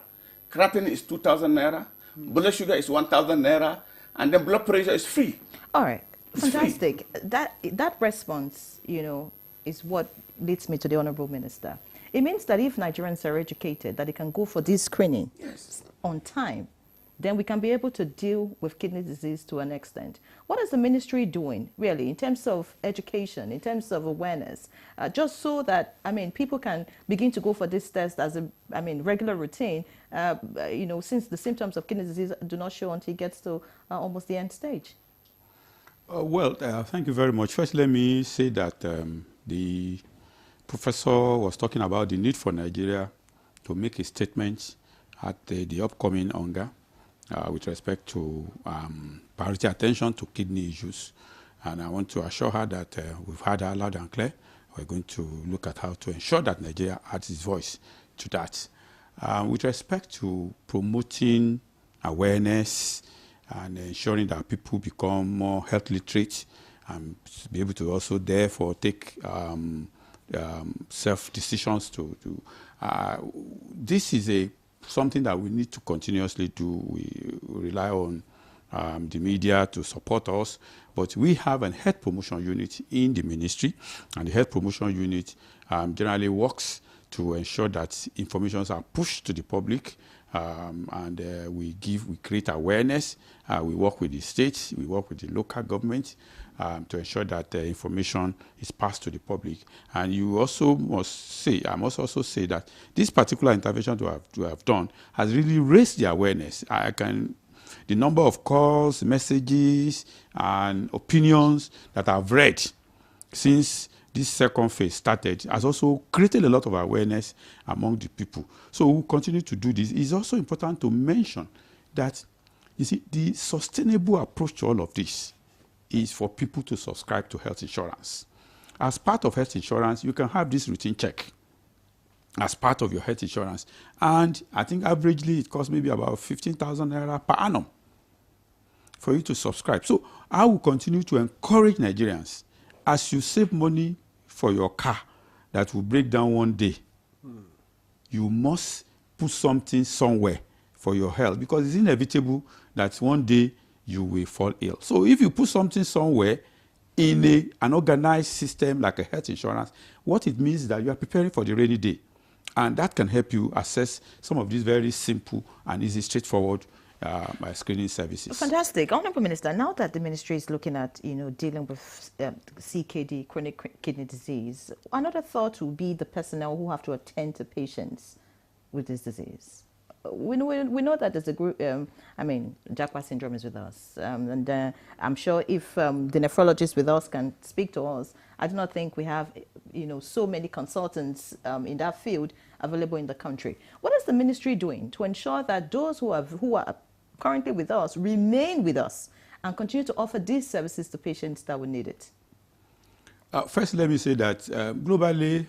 creatinine is 2,000 naira, blood sugar is 1,000 naira, and then blood pressure is free. All right, it's fantastic. Free. That response, is what leads me to the Honorable Minister. It means that if Nigerians are educated, that they can go for this screening on time, then we can be able to deal with kidney disease to an extent. What is the ministry doing, really, in terms of education, in terms of awareness, just so that, people can begin to go for this test as a, regular routine, since the symptoms of kidney disease do not show until it gets to almost the end stage? Thank you very much. First, let me say that the professor was talking about the need for Nigeria to make a statement at the upcoming ONGA with respect to priority attention to kidney issues. And I want to assure her that we've heard her loud and clear. We're going to look at how to ensure that Nigeria adds its voice to that. With respect to promoting awareness and ensuring that people become more health literate and be able to also therefore take self-decisions this is something that we need to continuously do. We rely on the media to support us, but we have a health promotion unit in the ministry, and the health promotion unit generally works to ensure that informations are pushed to the public, and we create awareness. We work with the states, we work with the local government to ensure that information is passed to the public. And you also must say, I must also say that this particular intervention to have done has really raised the awareness. The number of calls, messages, and opinions that I've read since this second phase started has also created a lot of awareness among the people. So we'll continue to do this. It's also important to mention that, you see, the sustainable approach to all of this is for people to subscribe to health insurance. As part of health insurance, you can have this routine check as part of your health insurance. And I think averagely it costs maybe about 15,000 naira per annum for you to subscribe. So I will continue to encourage Nigerians, as you save money for your car that will break down one day, you must put something somewhere for your health, because it's inevitable that one day you will fall ill. So if you put something somewhere in an organized system like a health insurance, what it means is that you are preparing for the rainy day. And that can help you assess some of these very simple and easy, straightforward screening services. Fantastic. Honorable Minister, now that the ministry is looking at, dealing with CKD, chronic kidney disease, another thought would be the personnel who have to attend to patients with this disease. We know that there's a group, Jacques syndrome is with us. And I'm sure if the nephrologist with us can speak to us, I do not think we have, so many consultants in that field available in the country. What is the ministry doing to ensure that those who are currently with us remain with us and continue to offer these services to patients that will need it? First, let me say that globally,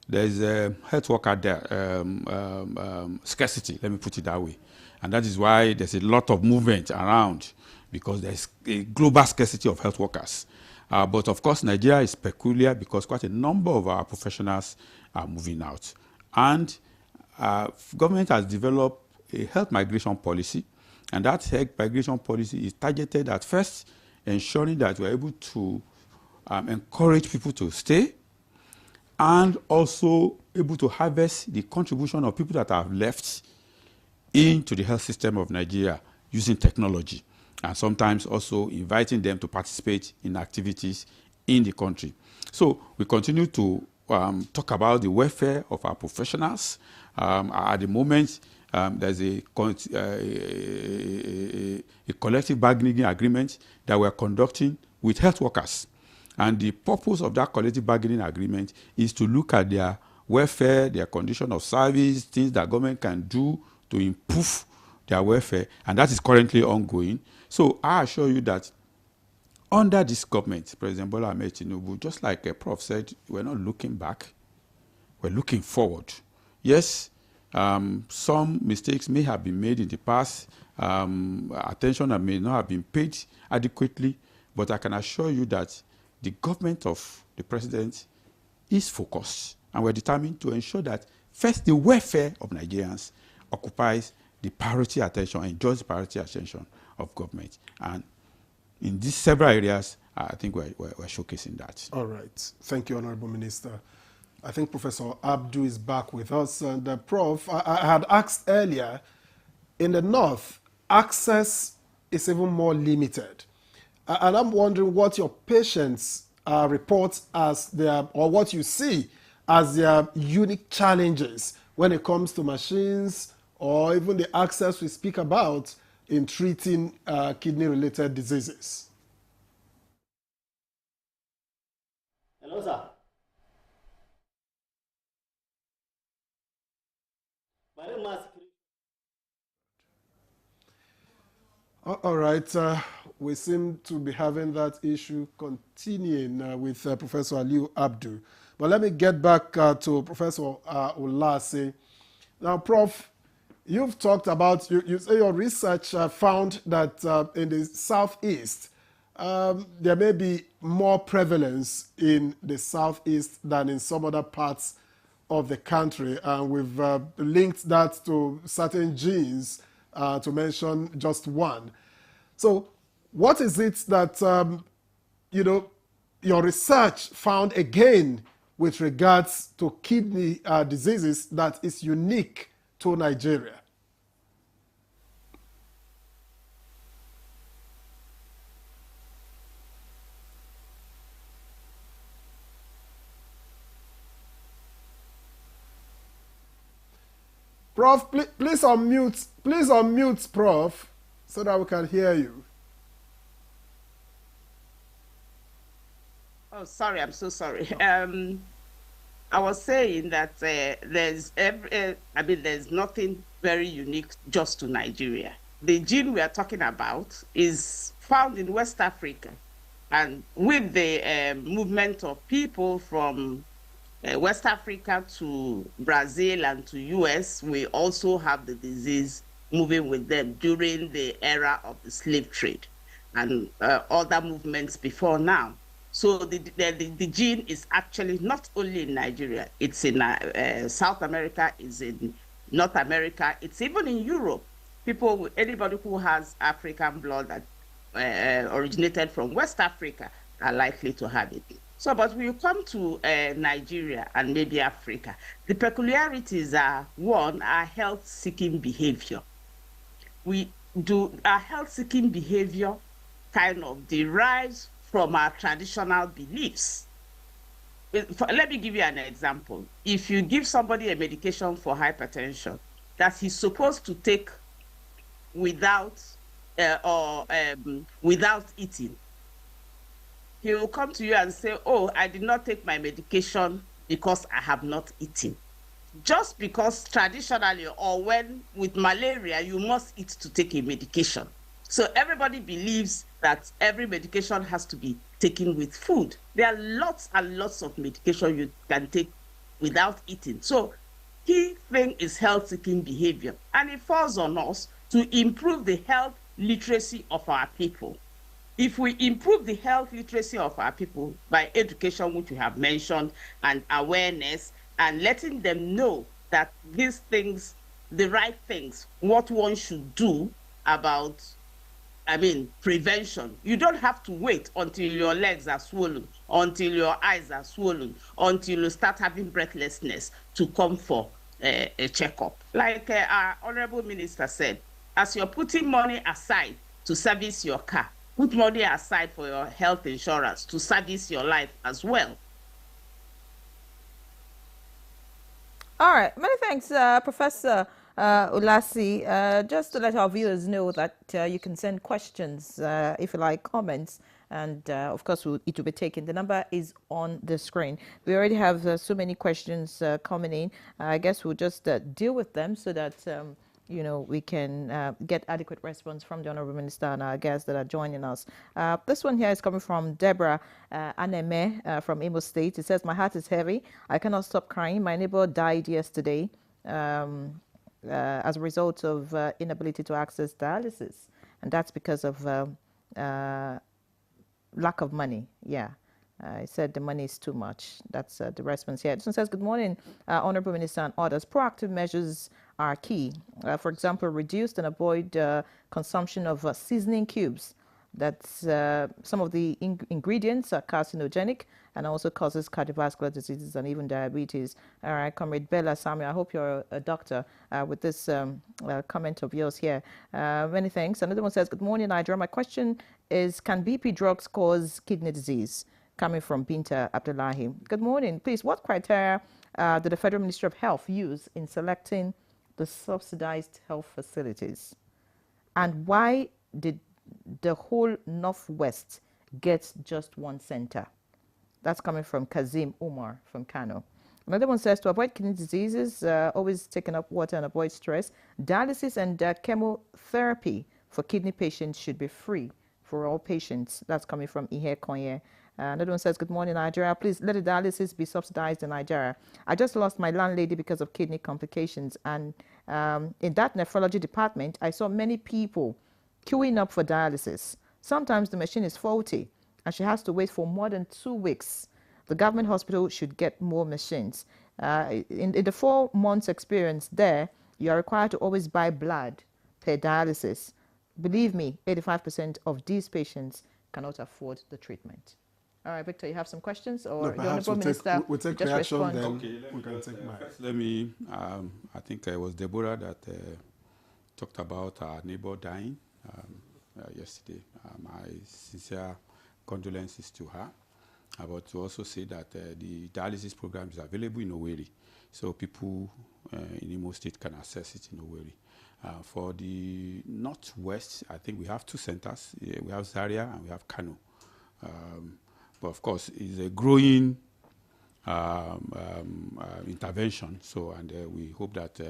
there's a health worker scarcity, let me put it that way. And that is why there's a lot of movement around, because there's a global scarcity of health workers. But of course, Nigeria is peculiar because quite a number of our professionals are moving out. And government has developed a health migration policy. And that health migration policy is targeted at first ensuring that we're able to encourage people to stay, and also able to harvest the contribution of people that have left into the health system of Nigeria using technology, and sometimes also inviting them to participate in activities in the country. So we continue to talk about the welfare of our professionals. At the moment, there's a collective bargaining agreement that we're conducting with health workers. And the purpose of that collective bargaining agreement is to look at their welfare, their condition of service, things that government can do to improve their welfare, and that is currently ongoing. So I assure you that under this government, President Bola Ahmed Tinubu, just like a prof said, we're not looking back, we're looking forward. Yes, some mistakes may have been made in the past, attention may not have been paid adequately, but I can assure you that the government of the president is focused, and we're determined to ensure that first the welfare of Nigerians occupies the priority attention, enjoys the priority attention of government. And in these several areas, I think we're showcasing that. All right. Thank you, Honorable Minister. I think Professor Abdu is back with us. And Prof, I had asked earlier, in the north, access is even more limited. And I'm wondering what your patients report as their, or what you see as their unique challenges when it comes to machines or even the access we speak about in treating kidney-related diseases. Hello, sir. All right. We seem to be having that issue continuing with Professor Aliu Abdu. But let me get back to Professor Olase. Now, Prof, you've talked about, you say your research found that in the southeast, there may be more prevalence in the southeast than in some other parts of the country. And we've linked that to certain genes, to mention just one. So what is it that, your research found again with regards to kidney diseases that is unique to Nigeria? Prof, please unmute, Prof, so that we can hear you. Oh, sorry, I'm so sorry. I was saying that there's nothing very unique just to Nigeria. The gene we are talking about is found in West Africa, and with the movement of people from West Africa to Brazil and to US, we also have the disease moving with them during the era of the slave trade and other movements before now. So the gene is actually not only in Nigeria, it's in South America, it's in North America, it's even in Europe. Anybody who has African blood that originated from West Africa are likely to have it. So, but when you come to Nigeria and maybe Africa, the peculiarities are, one, our health-seeking behavior. Our health-seeking behavior kind of derives from our traditional beliefs. Let me give you an example. If you give somebody a medication for hypertension that he's supposed to take without eating, he will come to you and say, oh, I did not take my medication because I have not eaten. Just because traditionally, or when with malaria, you must eat to take a medication. So everybody believes that every medication has to be taken with food. There are lots and lots of medication you can take without eating. So key thing is health-seeking behavior. And it falls on us to improve the health literacy of our people. If we improve the health literacy of our people by education, which we have mentioned, and awareness, and letting them know that these things, the right things, what one should do about, prevention. You don't have to wait until your legs are swollen, until your eyes are swollen, until you start having breathlessness to come for a checkup. Like our Honorable Minister said, as you're putting money aside to service your car, put money aside for your health insurance to service your life as well. All right. Many thanks, Professor Ulasi. Just to let our viewers know that you can send questions, if you like, comments, and of course it will be taken. The number is on the screen. We already have so many questions coming in. I guess we'll just deal with them so that we can get adequate response from the Honorable Minister and our guests that are joining us. This one here is coming from Deborah Aneme from Imo State. It says, my heart is heavy. I cannot stop crying. My neighbor died yesterday as a result of inability to access dialysis. And that's because of lack of money. Yeah. I said the money is too much. That's the response here. This one says, good morning, Honorable Minister and others. Proactive measures are key. For example, reduce and avoid consumption of seasoning cubes. That's some of the ingredients are carcinogenic and also causes cardiovascular diseases and even diabetes. All right, Comrade Bella Samuel, I hope you're a doctor with this comment of yours here. Many thanks. Another one says, good morning, Nigeria. My question is, can BP drugs cause kidney disease? Coming from Binta Abdullahi. Good morning. Please, what criteria did the Federal Ministry of Health use in selecting the subsidized health facilities? And why did the whole Northwest get just one center? That's coming from Kazim Umar from Kano. Another one says, to avoid kidney diseases, always take enough water and avoid stress. Dialysis and chemotherapy for kidney patients should be free for all patients. That's coming from Ihe Konye. Another one says, good morning, Nigeria. Please let the dialysis be subsidized in Nigeria. I just lost my landlady because of kidney complications. And in that nephrology department, I saw many people queuing up for dialysis. Sometimes the machine is faulty and she has to wait for more than 2 weeks. The government hospital should get more machines. In the 4 months experience there, you are required to always buy blood per dialysis. Believe me, 85% of these patients cannot afford the treatment. All right, Victor, you have some questions? Or no, perhaps we'll take just reaction, respond? then okay, we can take mine. Let me, I think it was Deborah that talked about our neighbor dying yesterday. My sincere condolences to her. But to also say that the dialysis program is available in Owerri, so people in Imo State can access it in Owerri. For the Northwest, I think we have 2 centers. We have Zaria and we have Kano. but of course, it's a growing intervention. So, and we hope that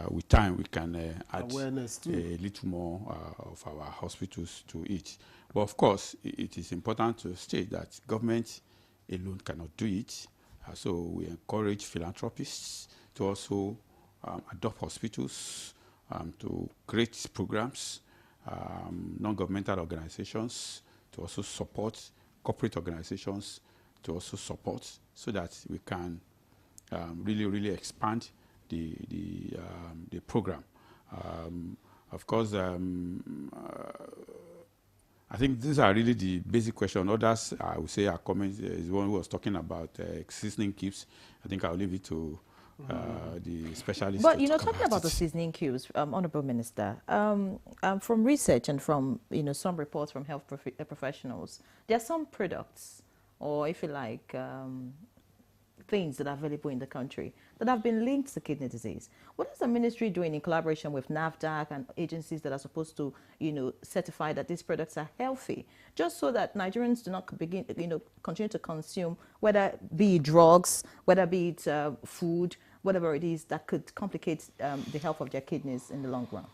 with time we can add a little more of our hospitals to it. But of course, it is important to state that government alone cannot do it. So we encourage philanthropists to also adopt hospitals, to create programs, non-governmental organizations to also support, corporate organizations to also support, so that we can really expand the program. Of course, I think these are really the basic questions. Others, I would say, our comments is one who was talking about seasoning cubes. I think I'll leave it to the specialists. But talking about the seasoning cubes, Honorable Minister, from research and from some reports from health professionals, there are some products, or if you like, things that are available in the country that have been linked to kidney disease. What is the ministry doing in collaboration with NAFDAC and agencies that are supposed to, certify that these products are healthy, just so that Nigerians do not begin, continue to consume, whether be it drugs, whether be it food, whatever it is that could complicate the health of their kidneys in the long run?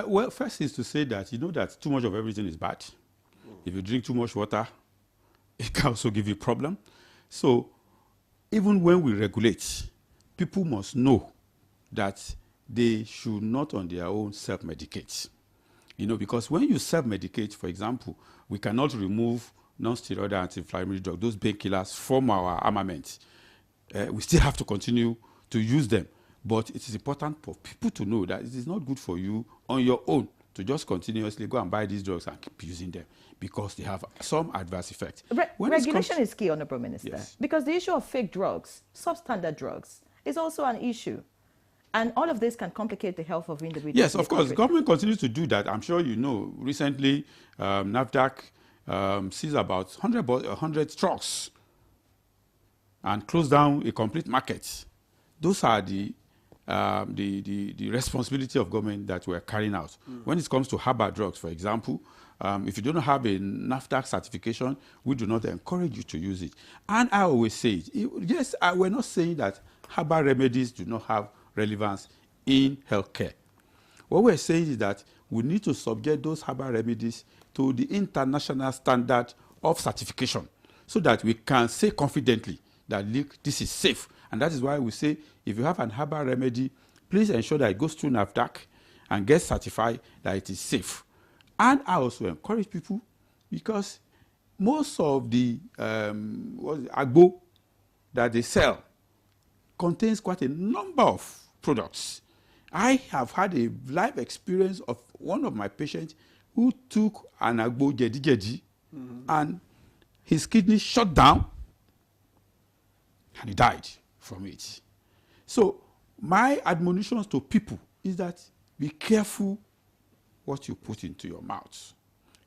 Well, first is to say that that too much of everything is bad. If you drink too much water, it can also give you a problem. So even when we regulate, people must know that they should not on their own self-medicate. Because when you self-medicate, for example, we cannot remove non-steroidal anti-inflammatory drugs, those painkillers, from our armament. We still have to continue to use them. But it is important for people to know that it is not good for you on your own to just continuously go and buy these drugs and keep using them, because they have some adverse effects. Regulation is key, Honorable Minister, yes, because the issue of fake drugs, substandard drugs, is also an issue. And all of this can complicate the health of individuals. Yes, of course. Government continues to do that. I'm sure recently NAFDAC seized about 100 trucks and closed down a complete market. Those are the responsibility of government that we're carrying out. When it comes to herbal drugs, for example, if you don't have a NAFDAC certification, we do not encourage you to use it. And I always say it. Yes, we're not saying that herbal remedies do not have relevance in healthcare. What we're saying is that we need to subject those herbal remedies to the international standard of certification, so that we can say confidently that this is safe. And that is why we say, if you have an herbal remedy, please ensure that it goes through NAFDAC and gets certified that it is safe. And I also encourage people, because most of the agbo that they sell contains quite a number of products. I have had a live experience of one of my patients who took an agbo jedi and his kidney shut down and he died from it. So my admonitions to people is that be careful what you put into your mouth.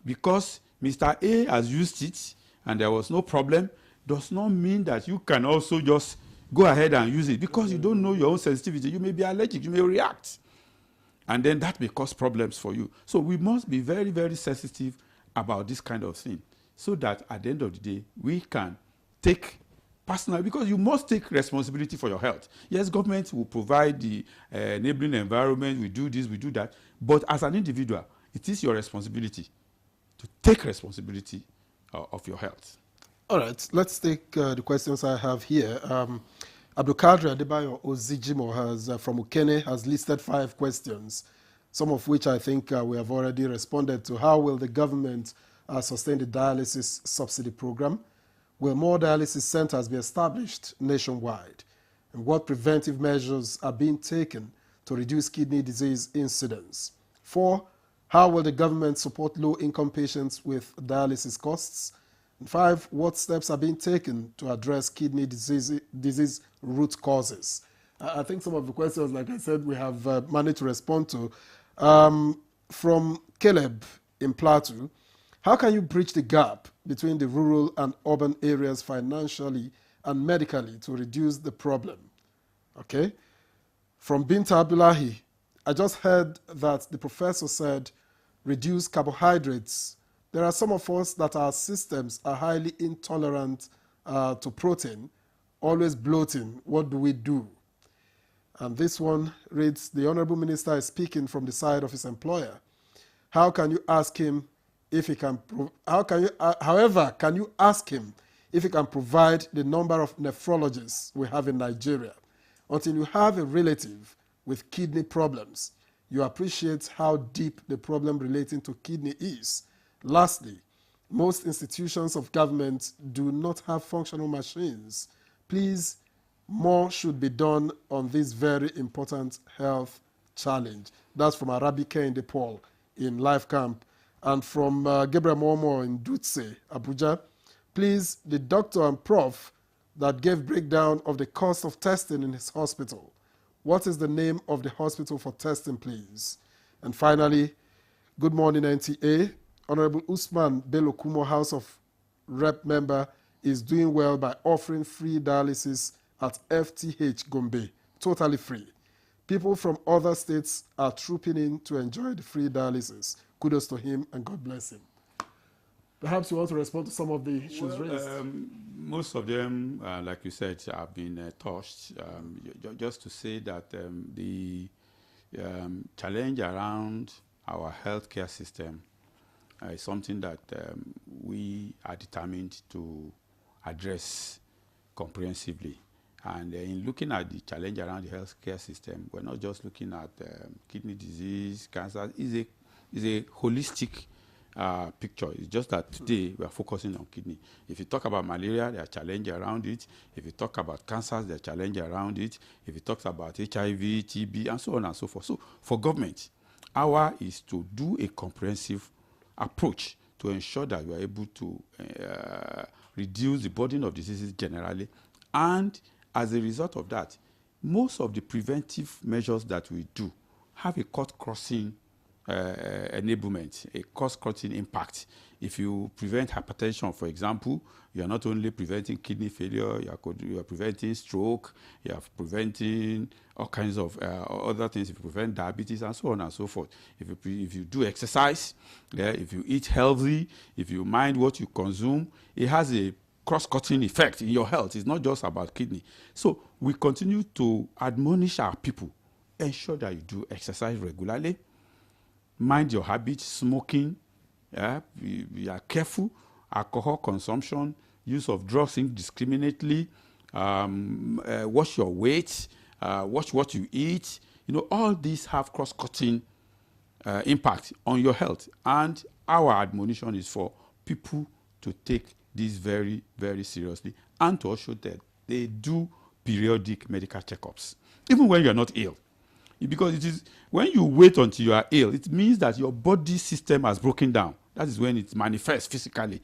Because Mr. A has used it and there was no problem, does not mean that you can also just go ahead and use it, because you don't know your own sensitivity. You may be allergic, you may react. And then that may cause problems for you. So we must be very, very sensitive about this kind of thing, so that at the end of the day, we can take personal, because you must take responsibility for your health. Yes, government will provide the enabling environment, we do this, we do that. But as an individual, it is your responsibility to take responsibility of your health. All right, let's take the questions I have here. Abdulkadir Adebayo Ozijimo from Ukene has listed 5 questions, some of which I think we have already responded to. How will the government sustain the dialysis subsidy program? Will more dialysis centers be established nationwide? And what preventive measures are being taken to reduce kidney disease incidence? 4, how will the government support low-income patients with dialysis costs? And 5, what steps are being taken to address kidney disease root causes? I think some of the questions, like I said, we have managed to respond to. From Caleb in Plateau, how can you bridge the gap between the rural and urban areas financially and medically to reduce the problem? Okay. From Binta Abdullahi, I just heard that the professor said reduce carbohydrates There are some of us that our systems are highly intolerant to protein, always bloating. What do we do? And this one reads, the Honorable Minister is speaking from the side of his employer. How can you ask him if he can, however, can you ask him if he can provide the number of nephrologists we have in Nigeria? Until you have a relative with kidney problems, you appreciate how deep the problem relating to kidney is. Lastly, most institutions of government do not have functional machines. Please, more should be done on this very important health challenge. That's from Arabike in Paul in Life Camp. And from Gabriel Momo in Dutse, Abuja. Please, the doctor and prof that gave breakdown of the cost of testing in his hospital. What is the name of the hospital for testing, please? And finally, good morning, NTA. Honorable Usman Bello Kumo, House of Rep member, is doing well by offering free dialysis at FTH Gombe, totally free. People from other states are trooping in to enjoy the free dialysis. Kudos to him and God bless him. Perhaps you want to respond to some of the issues raised. Most of them, like you said, have been touched. Just to say that the challenge around our healthcare system is something that we are determined to address comprehensively. And in looking at the challenge around the healthcare system, we're not just looking at kidney disease, cancer. It's a holistic picture. It's just that today we are focusing on kidney. If you talk about malaria, there are challenges around it. If you talk about cancers, there are challenges around it. If you talk about HIV, TB, and so on and so forth. So for government, our is to do a comprehensive approach to ensure that we are able to reduce the burden of diseases generally. And as a result of that, most of the preventive measures that we do have a cut-crossing enablement, a cost-cutting impact. If you prevent hypertension, for example, you are not only preventing kidney failure, you are preventing stroke, you are preventing all kinds of other things. If you prevent diabetes and so on and so forth. If you do exercise, if you eat healthy, if you mind what you consume, it has a cross-cutting effect in your health. It's not just about kidney. So we continue to admonish our people, ensure that you do exercise regularly, mind your habits, smoking, be careful, alcohol consumption, use of drugs indiscriminately, watch your weight, watch what you eat. You know, all these have cross-cutting impact on your health. And our admonition is for people to take this very, very seriously and to also that they do periodic medical checkups, even when you're not ill. Because it is when you wait until you are ill, it means that your body system has broken down. That is when it manifests physically.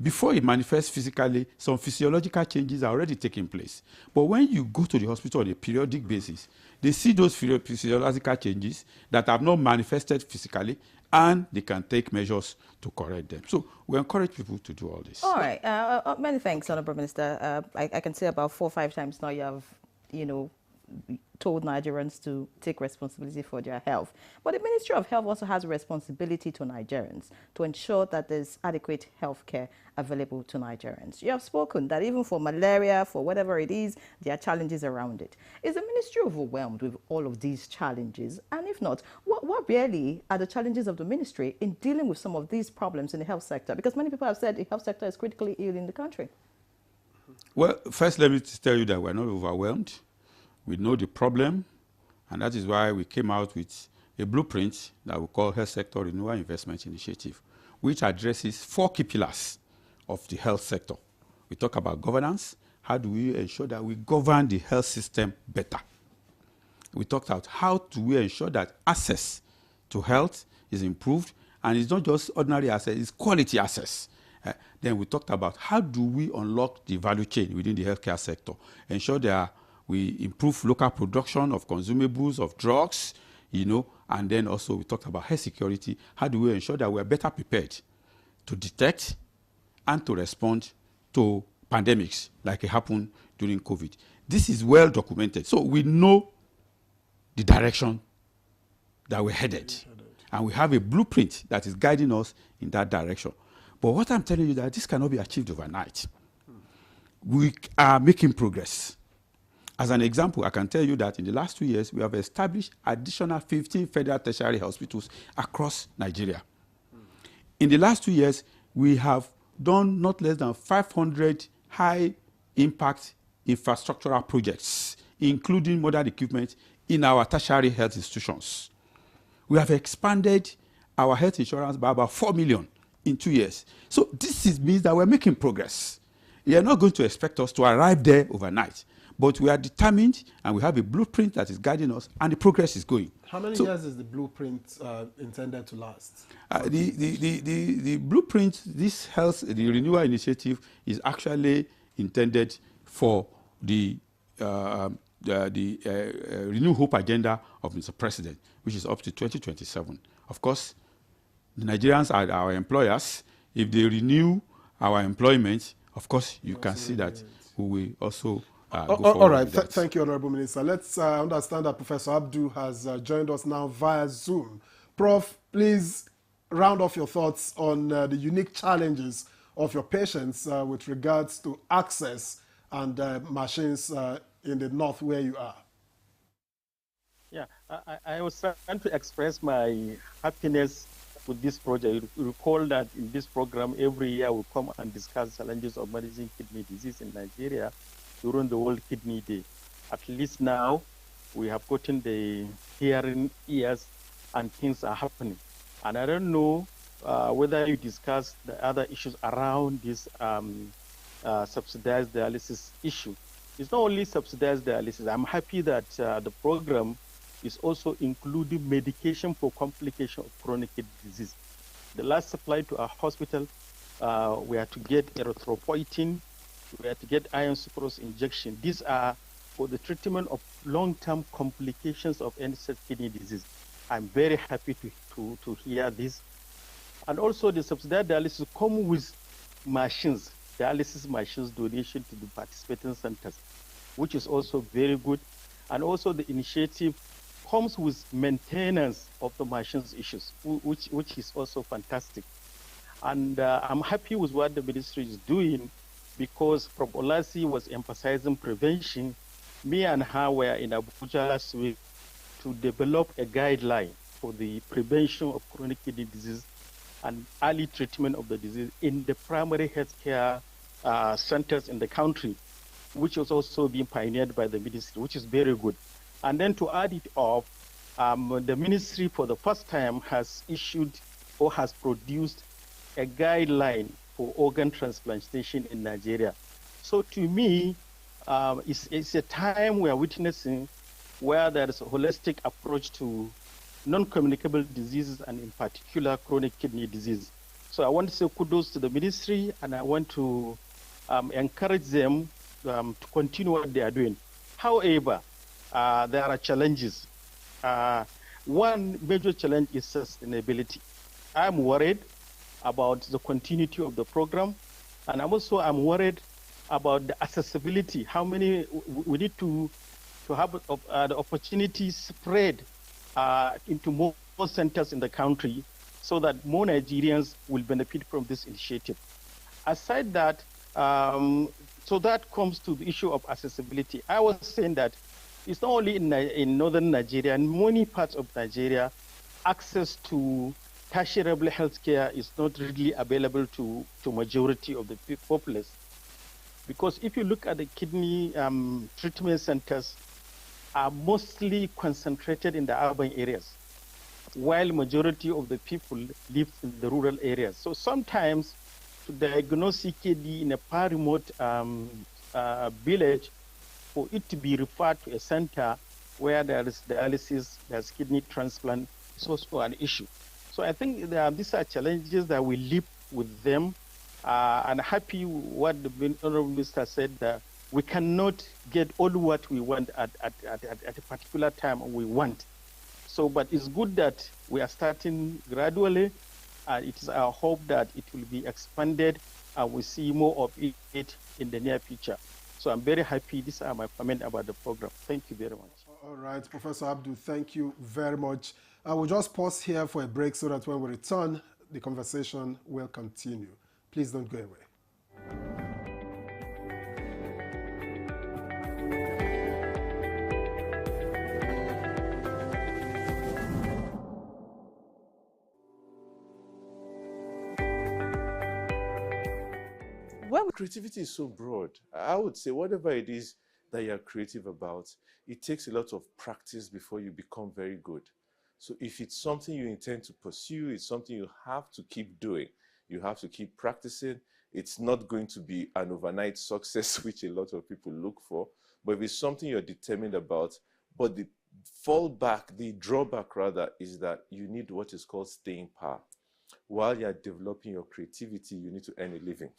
Before it manifests physically, some physiological changes are already taking place. But when you go to the hospital on a periodic basis, they see those physiological changes that have not manifested physically, and they can take measures to correct them. So we encourage people to do all this. All right. Many thanks, Honorable Minister. I can say about 4 or 5 times now you have, told Nigerians to take responsibility for their health. But the Ministry of Health also has a responsibility to Nigerians to ensure that there's adequate health care available to Nigerians. You have spoken that even for malaria, for whatever it is, there are challenges around it. Is the ministry overwhelmed with all of these challenges? And if not, what really are the challenges of the ministry in dealing with some of these problems in the health sector? Because many people have said the health sector is critically ill in the country. Well, first let me tell you that we're not overwhelmed. We know the problem, and that is why we came out with a blueprint that we call Health Sector Renewal Investment Initiative, which addresses 4 key pillars of the health sector. We talk about governance. How do we ensure that we govern the health system better? We talked about how do we ensure that access to health is improved, and it's not just ordinary access, it's quality access. Then we talked about how do we unlock the value chain within the healthcare sector, ensure that we improve local production of consumables, of drugs, and then also we talked about health security. How do we ensure that we are better prepared to detect and to respond to pandemics like it happened during COVID? This is well documented. So we know the direction that we're headed. And we have a blueprint that is guiding us in that direction. But what I'm telling you that this cannot be achieved overnight. We are making progress. As an example, I can tell you that in the last 2 years, we have established additional 15 federal tertiary hospitals across Nigeria. In the last 2 years, we have done not less than 500 high-impact infrastructural projects, including modern equipment in our tertiary health institutions. We have expanded our health insurance by about 4 million in 2 years. So this means that we're making progress. You are not going to expect us to arrive there overnight, but we are determined and we have a blueprint that is guiding us, and the progress is going. How many years is the blueprint intended to last? The blueprint, the renewal initiative, is actually intended for the Renew Hope agenda of Mr. President, which is up to 2027. Of course, the Nigerians are our employers. If they renew our employment, of course, you can see that we will also go forward. All right. Thank you, Honorable Minister. Let's understand that Professor Abdu has joined us now via Zoom. Prof, please round off your thoughts on the unique challenges of your patients with regards to access and machines in the north where you are. Yeah, I was trying to express my happiness with this project. You recall that in this program, every year we come and discuss challenges of managing kidney disease in Nigeria during the World Kidney Day. At least now, we have gotten the hearing ears and things are happening. And I don't know whether you discussed the other issues around this subsidized dialysis issue. It's not only subsidized dialysis. I'm happy that the program is also including medication for complication of chronic kidney disease. The last supply to our hospital, we had to get erythropoietin, we had to get iron sucrose injection. These are for the treatment of long-term complications of end-stage kidney disease. I'm very happy to hear this. And also the subsidized dialysis come with machines, dialysis machines donation to the participating centers, which is also very good. And also the initiative comes with maintenance of the machines issues, which is also fantastic. And I'm happy with what the ministry is doing, because Prof. Olasi was emphasizing prevention. Me and her were in Abuja last week to develop a guideline for the prevention of chronic kidney disease and early treatment of the disease in the primary healthcare centers in the country, which is also being pioneered by the ministry, which is very good. And then to add it up, the ministry for the first time has issued or has produced a guideline for organ transplantation in Nigeria. So to me, it's a time we are witnessing where there is a holistic approach to non-communicable diseases and in particular chronic kidney disease. So I want to say kudos to the ministry, and I want to encourage them to continue what they are doing. However, there are challenges. One major challenge is sustainability. I'm worried about the continuity of the program, and I'm worried about the accessibility. How many we need to have the opportunity spread into more centers in the country, so that more Nigerians will benefit from this initiative. Aside that, so that comes to the issue of accessibility. I was saying that it's not only in northern Nigeria, in many parts of Nigeria, access to tertiary health care is not really available to majority of the populace. Because if you look at the kidney treatment centers, are mostly concentrated in the urban areas, while majority of the people live in the rural areas. So sometimes to diagnose CKD in a far remote village, for it to be referred to a center where there is dialysis, there's kidney transplant, is also an issue. So I think these are challenges that we live with them. And happy what the Honorable Minister said, that we cannot get all what we want at a particular time we want. So, but it's good that we are starting gradually. It is our hope that it will be expanded and we see more of it in the near future. So I'm very happy. These are my comments about the program. Thank you very much. All right, Professor Abdul, thank you very much. I will just pause here for a break so that when we return, the conversation will continue. Please don't go away. Creativity is so broad. I would say whatever it is that you're creative about, it takes a lot of practice before you become very good. So if it's something you intend to pursue, it's something you have to keep doing. You have to keep practicing. It's not going to be an overnight success, which a lot of people look for. But if it's something you're determined about, but the drawback rather, is that you need what is called staying power. While you're developing your creativity, you need to earn a living.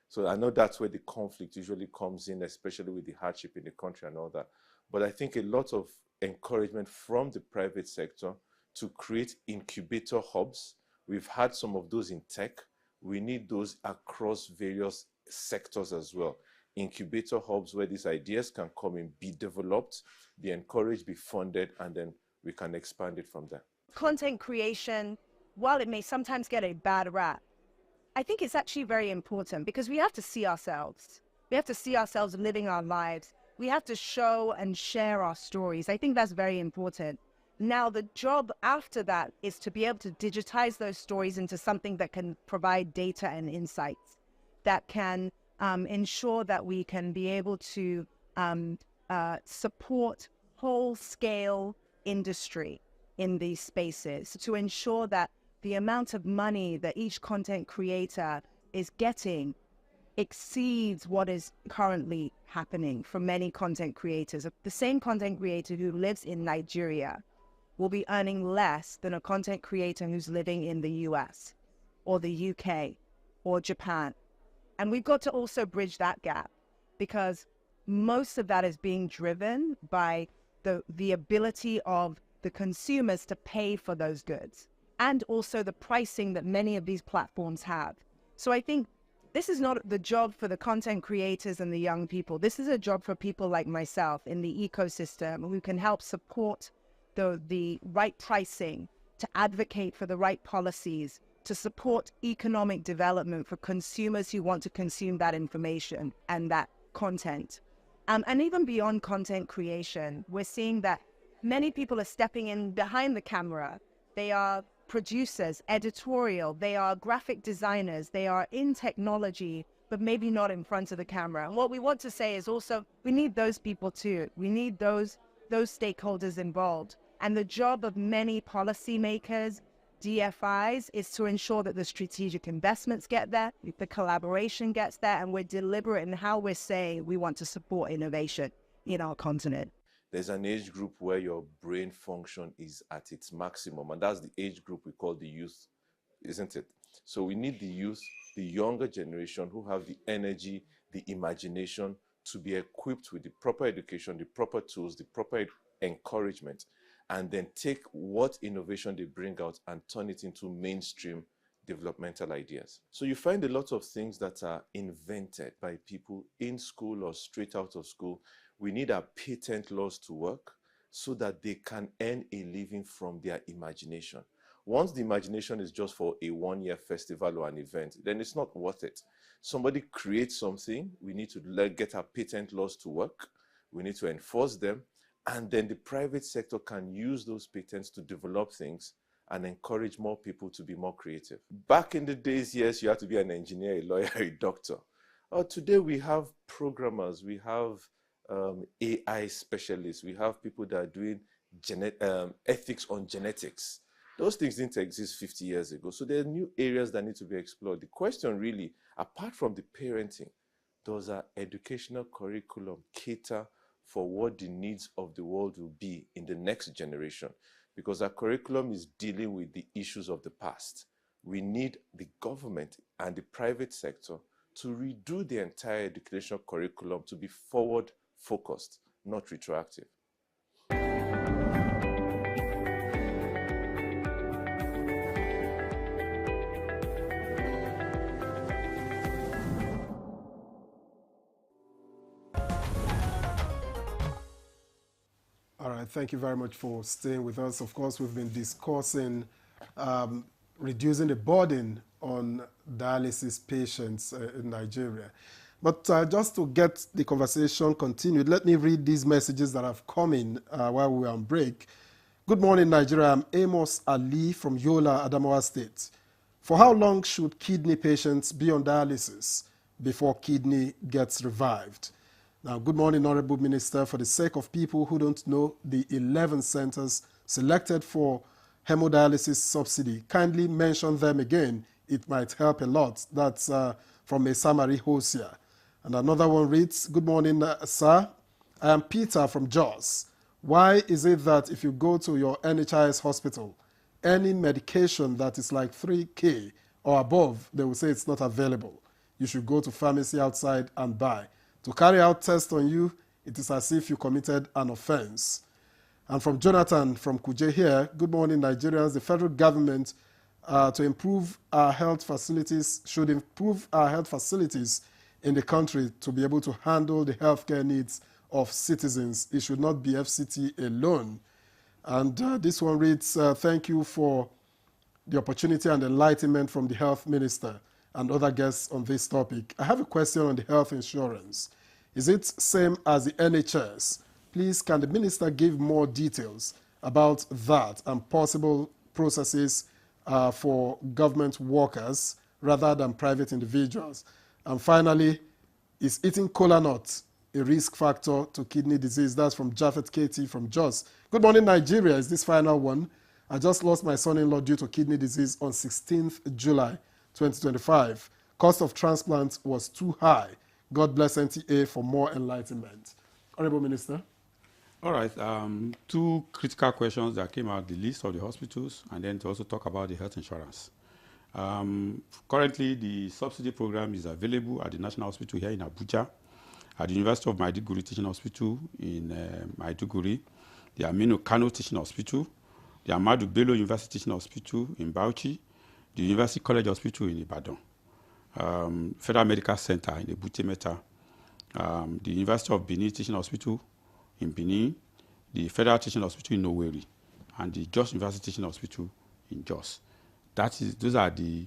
So I know that's where the conflict usually comes in, especially with the hardship in the country and all that. But I think a lot of encouragement from the private sector to create incubator hubs. We've had some of those in tech. We need those across various sectors as well. Incubator hubs where these ideas can come in, be developed, be encouraged, be funded, and then we can expand it from there. Content creation, while it may sometimes get a bad rap, I think it's actually very important because we have to see ourselves. We have to see ourselves living our lives. We have to show and share our stories. I think that's very important. Now, the job after that is to be able to digitize those stories into something that can provide data and insights, that can ensure that we can be able to support whole-scale industry in these spaces, to ensure that the amount of money that each content creator is getting exceeds what is currently happening for many content creators. The same content creator who lives in Nigeria will be earning less than a content creator who's living in the US or the UK or Japan. And we've got to also bridge that gap because most of that is being driven by the ability of the consumers to pay for those goods, and also the pricing that many of these platforms have. So I think this is not the job for the content creators and the young people. This is a job for people like myself in the ecosystem who can help support the right pricing, to advocate for the right policies, to support economic development for consumers who want to consume that information and that content. And even beyond content creation, we're seeing that many people are stepping in behind the camera. They are producers, editorial, they are graphic designers, they are in technology, but maybe not in front of the camera. And what we want to say is also, we need those people too. We need those stakeholders involved. And the job of many policymakers, DFIs, is to ensure that the strategic investments get there, the collaboration gets there, and we're deliberate in how we're saying we want to support innovation in our continent. There's an age group where your brain function is at its maximum, and that's the age group we call the youth, isn't it? So we need the youth, the younger generation who have the energy, the imagination to be equipped with the proper education, the proper tools, the proper encouragement, and then take what innovation they bring out and turn it into mainstream developmental ideas. So you find a lot of things that are invented by people in school or straight out of school. We need our patent laws to work so that they can earn a living from their imagination. Once the imagination is just for a one-year festival or an event, then it's not worth it. Somebody creates something, we need to get our patent laws to work, we need to enforce them, and then the private sector can use those patents to develop things and encourage more people to be more creative. Back in the days, yes, you had to be an engineer, a lawyer, a doctor. Today we have programmers, we have AI specialists, we have people that are doing ethics on genetics. Those things didn't exist 50 years ago. So there are new areas that need to be explored. The question really, apart from the parenting, does our educational curriculum cater for what the needs of the world will be in the next generation? Because our curriculum is dealing with the issues of the past. We need the government and the private sector to redo the entire educational curriculum to be forward-focused, not retroactive. All right, thank you very much for staying with us. Of course, we've been discussing reducing the burden on dialysis patients in Nigeria. But just to get the conversation continued, let me read these messages that have come in while we were on break. Good morning, Nigeria. I'm Amos Ali from Yola, Adamawa State. For how long should kidney patients be on dialysis before kidney gets revived? Now, good morning, Honorable Minister. For the sake of people who don't know the 11 centers selected for hemodialysis subsidy, kindly mention them again. It might help a lot. That's from a Samari Hosia. And another one reads, good morning, sir. I am Peter from Jos. Why is it that if you go to your NHIS hospital, any medication that is like 3K or above, they will say it's not available? You should go to pharmacy outside and buy. To carry out tests on you, it is as if you committed an offense. And from Jonathan from Kuje here, good morning, Nigerians. The federal government should improve our health facilities in the country to be able to handle the healthcare needs of citizens. It should not be FCT alone. And this one reads, thank you for the opportunity and enlightenment from the health minister and other guests on this topic. I have a question on the health insurance. Is it same as the NHS? Please, can the minister give more details about that and possible processes for government workers rather than private individuals? And finally, is eating cola nuts a risk factor to kidney disease? That's from Japheth Katie from Jos. Good morning, Nigeria. Is this final one? I just lost my son-in-law due to kidney disease on 16th July 2025. Cost of transplant was too high. God bless NTA for more enlightenment. Honorable Minister. All right. Two critical questions that came out, the list of the hospitals, and then to also talk about the health insurance. Currently, the subsidy program is available at the National Hospital here in Abuja, at the University of Maiduguri Teaching Hospital in Maiduguri, the Aminu Kano Teaching Hospital, the Ahmadu Bello University Teaching Hospital in Bauchi, the University College Hospital in Ibadan, Federal Medical Center in Ebute Metta, the University of Benin Teaching Hospital in Benin, the Federal Teaching Hospital in Owerri, and the Jos University Teaching Hospital in Jos. Those are the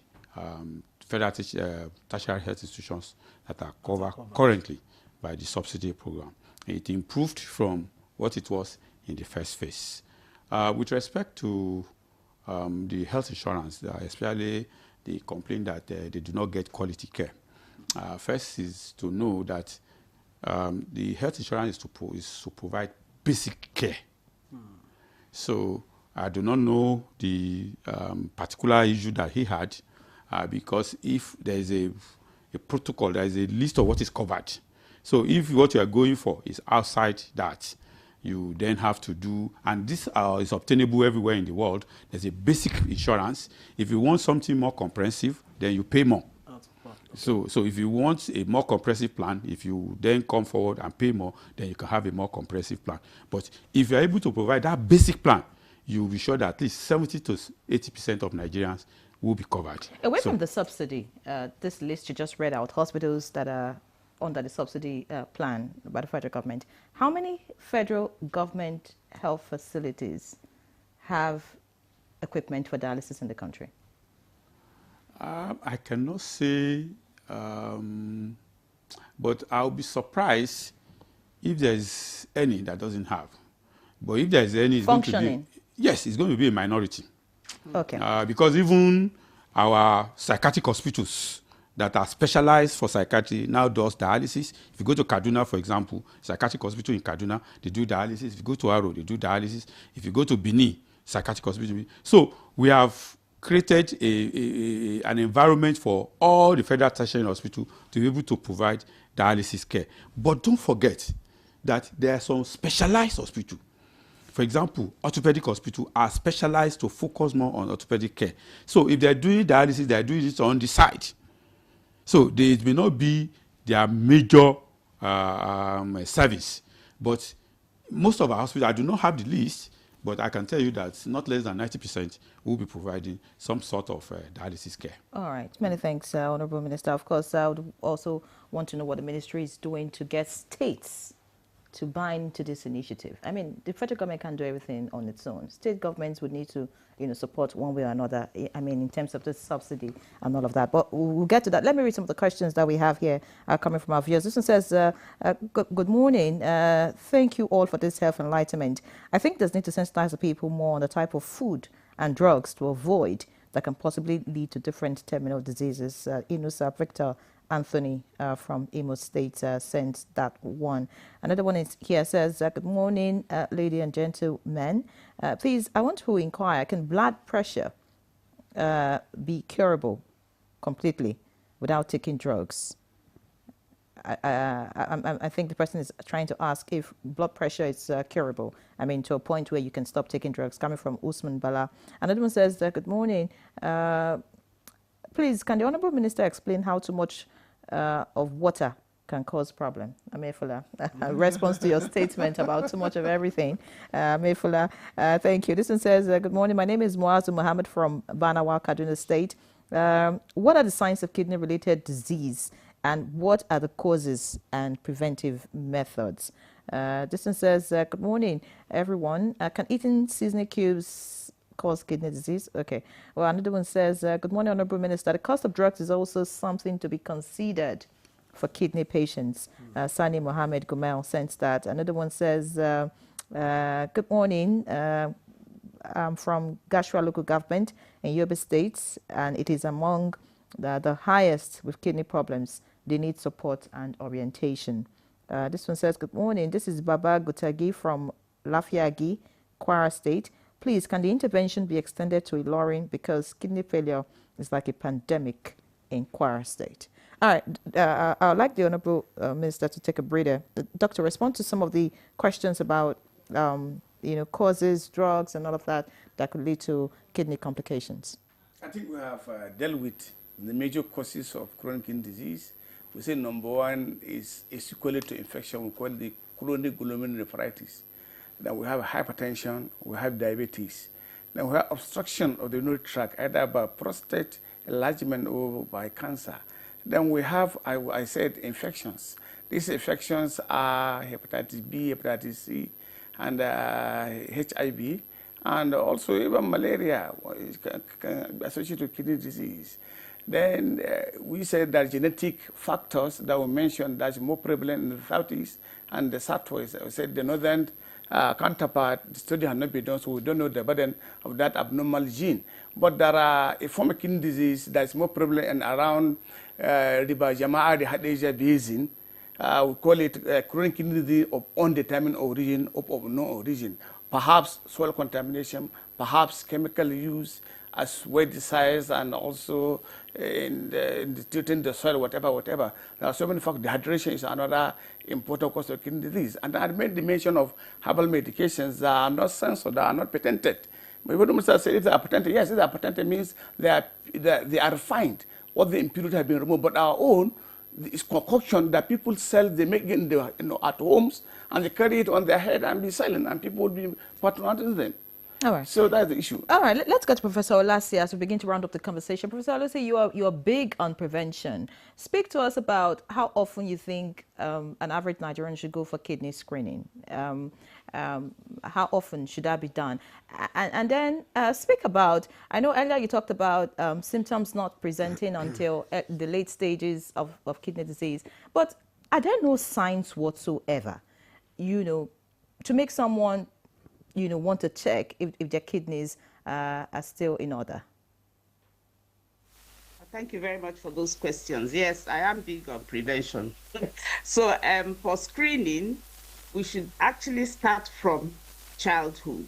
federal tertiary health institutions that are covered currently by the subsidy program. It improved from what it was in the first phase. With respect to the health insurance, especially the complaint that they do not get quality care. First is to know that the health insurance is to provide basic care. So I do not know the particular issue that he had, because if there is a protocol, there is a list of what is covered. So if what you are going for is outside that, you then have to do, and this is obtainable everywhere in the world. There's a basic insurance. If you want something more comprehensive, then you pay more. Okay. So if you want a more comprehensive plan, if you then come forward and pay more, then you can have a more comprehensive plan. But if you're able to provide that basic plan, you'll be sure that at least 70 to 80% of Nigerians will be covered. Away from the subsidy, this list you just read out, hospitals that are under the subsidy plan by the federal government, how many federal government health facilities have equipment for dialysis in the country? I cannot say, but I'll be surprised if there's any that doesn't have. But if there's any, it's functioning. going to be, yes, it's going to be a minority. Okay. Because even our psychiatric hospitals that are specialized for psychiatry now does dialysis. If you go to Kaduna, for example, psychiatric hospital in Kaduna, they do dialysis. If you go to Aro, they do dialysis. If you go to Benin, psychiatric hospital. So we have created an environment for all the federal tertiary hospitals to be able to provide dialysis care. But don't forget that there are some specialized hospitals. For example, orthopedic hospitals are specialized to focus more on orthopedic care. So if they're doing dialysis, they're doing it on the side. So it may not be their major service, but most of our hospitals, I do not have the list, but I can tell you that not less than 90% will be providing some sort of dialysis care. All right. Many thanks, Honorable Minister. Of course, I would also want to know what the ministry is doing to get states to buy into this initiative? I mean, the federal government can't do everything on its own. State governments would need to, support one way or another, I mean, in terms of the subsidy and all of that. But we'll get to that. Let me read some of the questions that we have here coming from our viewers. This one says, good morning. Thank you all for this health enlightenment. I think there's need to sensitize the people more on the type of food and drugs to avoid that can possibly lead to different terminal diseases. Inusa Victor Anthony from Imo State sent that one. Another one is here, says, good morning, lady and gentlemen. Please, I want to inquire, can blood pressure be curable completely without taking drugs? I think the person is trying to ask if blood pressure is curable. I mean, to a point where you can stop taking drugs, coming from Usman Bala. Another one says, good morning. Please, can the Honorable Minister explain how too much of water can cause problem? Amefula, response to your statement about too much of everything. Amefula, thank you. This one says, good morning. My name is Muazu Muhammad from Banawa, Kaduna State. What are the signs of kidney-related disease, and what are the causes and preventive methods? This one says, good morning, everyone. Can eating seasoning cubes cause kidney disease? Okay. Well, another one says, good morning, Honorable Minister. The cost of drugs is also something to be considered for kidney patients. Sani Mohammed Gumel sent that. Another one says, good morning. I'm from Gashua local government in Yobe State, and it is among the highest with kidney problems. They need support and orientation. This one says, good morning. This is Baba Gutagi from Lafiagi, Kwara State. Please, can the intervention be extended to Ilorin, because kidney failure is like a pandemic in Kwara State? All right, I would like the Honorable Minister to take a breather. Doctor, respond to some of the questions about causes, drugs, and all of that could lead to kidney complications. I think we have dealt with the major causes of chronic kidney disease. We say number one is equally to infection. We call the chronic glomerulonephritis. Then we have hypertension, we have diabetes. Then we have obstruction of the urinary tract, either by prostate enlargement or by cancer. Then we have, I said, infections. These infections are hepatitis B, hepatitis C, and HIV, and also even malaria can associated with kidney disease. Then we said that genetic factors that were mentioned that's more prevalent in the southeast and the southwest. I said the northern counterpart, the study has not been done, so we don't know the burden of that abnormal gene. But there are a form of kidney disease that's more prevalent and around River Jama'a, the Hadejia Basin. We call it chronic kidney disease of undetermined origin, of no origin. Perhaps soil contamination, perhaps chemical use as weedicides, and also in treating the soil, whatever. There are so many factors. Dehydration is another important cause of kidney disease. And I made the mention of herbal medications that are not censored, that are not patented. But when Mr. said if they are patented, yes, if they are patented means they are refined, or the impurities have been removed. But our own is concoction that people sell, they make it at homes, and they carry it on their head and be selling, and people will be patronizing them. All right. So that's the issue. All right. Let's go to Professor Olasi as we begin to round up the conversation. Professor Olasi, you are big on prevention. Speak to us about how often you think an average Nigerian should go for kidney screening. How often should that be done? And then speak about, I know earlier you talked about symptoms not presenting until the late stages of kidney disease, but are there no signs whatsoever, to make someone want to check if their kidneys are still in order? Thank you very much for those questions. Yes, I am big on prevention. So for screening, we should actually start from childhood.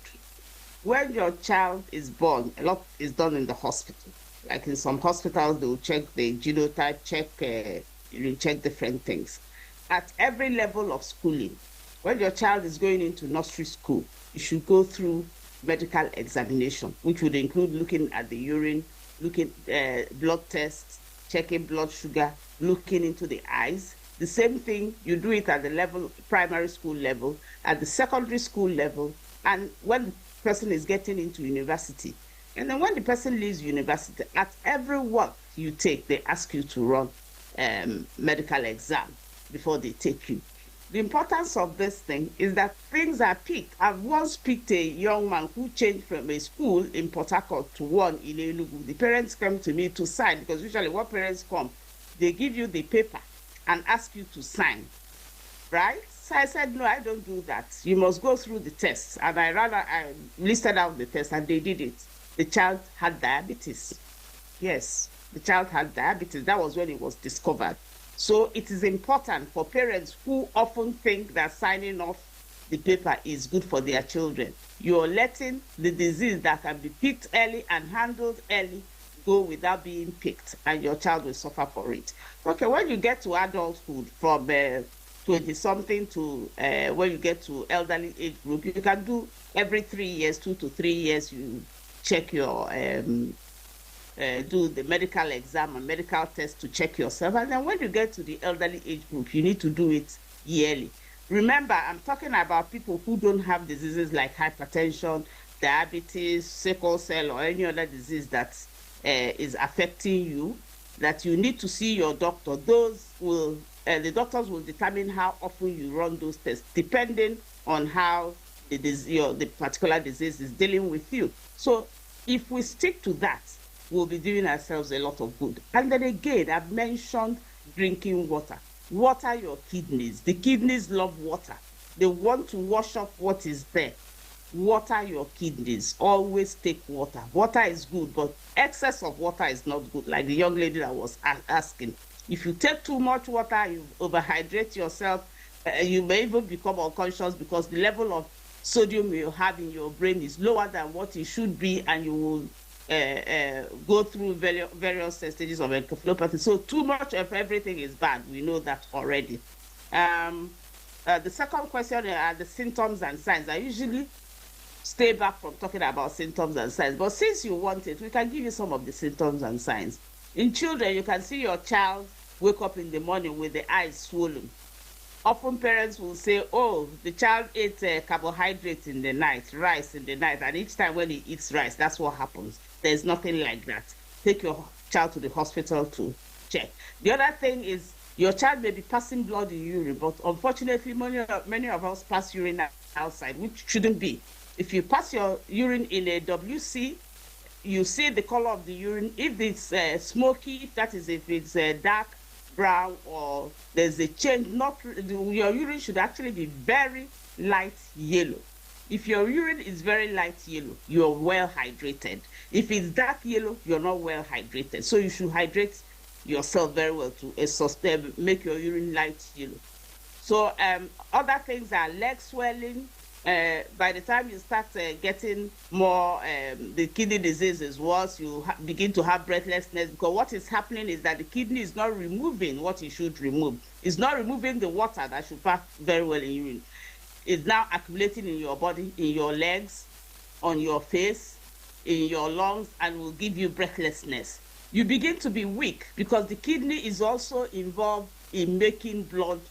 When your child is born, a lot is done in the hospital. Like in some hospitals, they will check the genotype, check different things. At every level of schooling, when your child is going into nursery school, you should go through medical examination, which would include looking at the urine, looking blood tests, checking blood sugar, looking into the eyes. The same thing, you do it at the level, primary school level, at the secondary school level, and when the person is getting into university. And then when the person leaves university, at every work you take, they ask you to run medical exam before they take you. The importance of this thing is that things are picked. I've once picked a young man who changed from a school in Port Harcourt to one in Enugu. The parents came to me to sign, because usually when parents come, they give you the paper and ask you to sign, right? So I said, no, I don't do that. You must go through the tests. And I listed out the test, and they did it. The child had diabetes. Yes, the child had diabetes. That was when it was discovered. So it is important for parents who often think that signing off the paper is good for their children. You're letting the disease that can be picked early and handled early go without being picked, and your child will suffer for it. Okay, when you get to adulthood, from 20-something to when you get to elderly age group, you can do every 3 years, 2 to 3 years, you check your do the medical exam and medical test to check yourself. And then when you get to the elderly age group, you need to do it yearly. Remember, I'm talking about people who don't have diseases like hypertension, diabetes, sickle cell, or any other disease that is affecting you, that you need to see your doctor. Those will, the doctors will determine how often you run those tests, depending on how the particular disease is dealing with you. So if we stick to that, we'll be doing ourselves a lot of good. And then again, I've mentioned drinking water. Water your kidneys. The kidneys love water. They want to wash off what is there. Water your kidneys. Always take water. Water is good, but excess of water is not good, like the young lady that was asking. If you take too much water, you overhydrate yourself, you may even become unconscious, because the level of sodium you have in your brain is lower than what it should be, and you will go through various stages of encephalopathy. So too much of everything is bad. We know that already. The second question are the symptoms and signs. I usually stay back from talking about symptoms and signs, but since you want it, we can give you some of the symptoms and signs. In children, you can see your child wake up in the morning with the eyes swollen. Often parents will say, oh, the child ate carbohydrates in the night, rice in the night, and each time when he eats rice, that's what happens. There's nothing like that. Take your child to the hospital to check. The other thing is, your child may be passing blood in urine, but unfortunately, many of us pass urine outside, which shouldn't be. If you pass your urine in a WC, you see the color of the urine. If it's smoky, that is, if it's dark brown, or there's a change, your urine should actually be very light yellow. If your urine is very light yellow, you're well hydrated. If it's dark yellow, you're not well hydrated. So you should hydrate yourself very well to make your urine light yellow. So other things are leg swelling. By the time you start getting more, the kidney disease is worse, you begin to have breathlessness, because what is happening is that the kidney is not removing what it should remove. It's not removing the water that should pass very well in urine. It's now accumulating in your body, in your legs, on your face, in your lungs, and will give you breathlessness. You begin to be weak, because the kidney is also involved in making blood,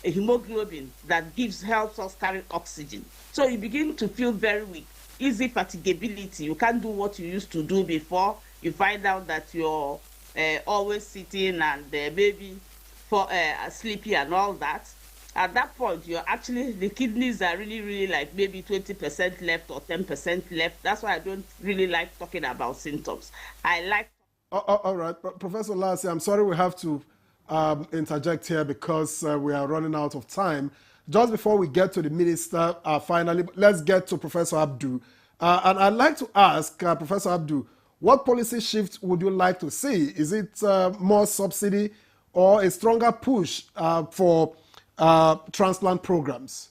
a hemoglobin that helps us carry oxygen. So you begin to feel very weak, easy fatigability. You can't do what you used to do before. You find out that you're always sitting and maybe sleepy and all that. At that point, the kidneys are really like maybe 20% left or 10% left. That's why I don't really like talking about symptoms. I like... All right, Professor Lassie, I'm sorry we have to interject here, because we are running out of time. Just before we get to the minister, finally, let's get to Professor Abdu. And I'd like to ask Professor Abdu, what policy shift would you like to see? Is it more subsidy or a stronger push for transplant programs?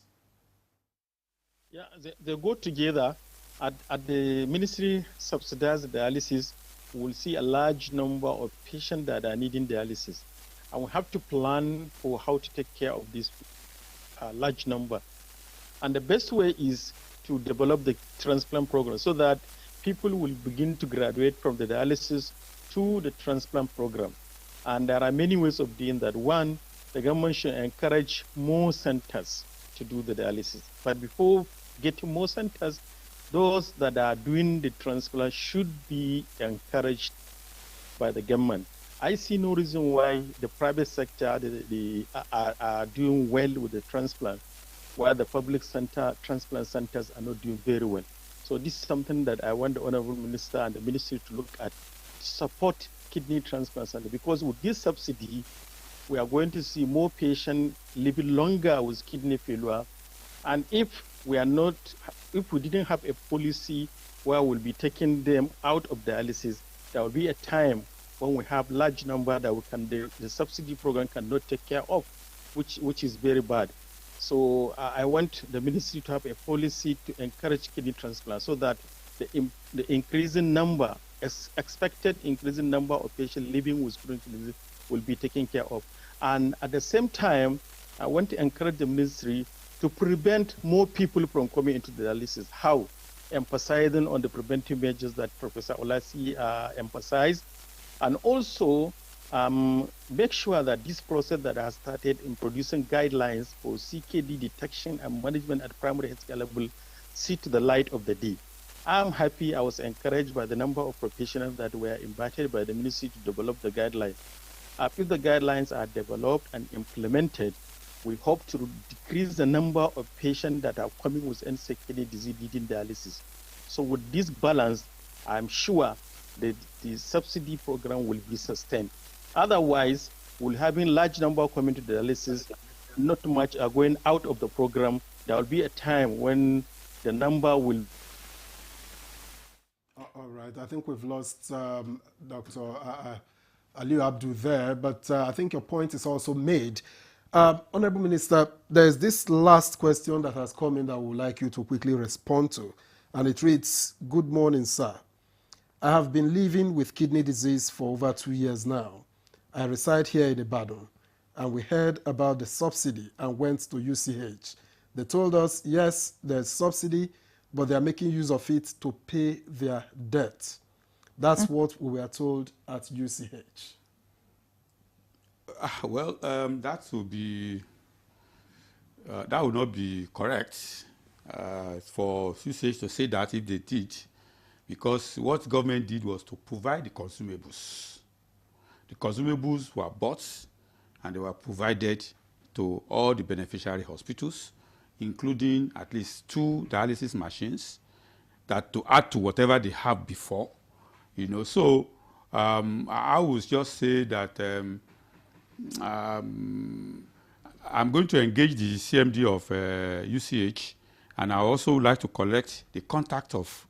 Yeah, they go together. At the ministry subsidized dialysis, we'll see a large number of patients that are needing dialysis. And we have to plan for how to take care of this large number. And the best way is to develop the transplant program, so that people will begin to graduate from the dialysis to the transplant program. And there are many ways of doing that. One, the government should encourage more centers to do the dialysis. But before getting more centers, those that are doing the transplant should be encouraged by the government. I see no reason why the private sector are doing well with the transplant, while the public transplant centers are not doing very well. So this is something that I want the Honorable Minister and the Ministry to look at, to support kidney transplant center, because with this subsidy, we are going to see more patients living longer with kidney failure. And if we didn't have a policy where we'll be taking them out of dialysis, there will be a time when we have large number that the subsidy program cannot take care of, which is very bad. So I want the ministry to have a policy to encourage kidney transplant so that the increasing number, expected increasing number of patients living with chronic kidney disease will be taken care of. And at the same time, I want to encourage the ministry to prevent more people from coming into dialysis. How? Emphasizing on the preventive measures that Professor Olasi emphasized, and also make sure that this process that has started in producing guidelines for CKD detection and management at primary healthcare level see to the light of the day. I'm happy, I was encouraged by the number of professionals that were invited by the ministry to develop the guidelines. If the guidelines are developed and implemented, we hope to decrease the number of patients that are coming with end-stage kidney disease needing dialysis. So with this balance, I'm sure that the subsidy program will be sustained. Otherwise, we'll having large number coming to dialysis, not much are going out of the program. There will be a time when the number will. All right, I think we've lost Dr. Aliu Abdu there, but I think your point is also made. Honorable Minister, there's this last question that has come in that I would like you to quickly respond to, and it reads, "Good morning, sir. I have been living with kidney disease for over 2 years now. I reside here in Ibadan, and we heard about the subsidy and went to UCH. They told us, yes, there's subsidy, but they are making use of it to pay their debt. That's what we were told at UCH." Well, that would not be correct for UCH to say that if they did, because what government did was to provide the consumables. The consumables were bought and they were provided to all the beneficiary hospitals, including at least 2 dialysis machines that to add to whatever they have before. So I would just say that I'm going to engage the CMD of UCH, and I also would like to collect the contact of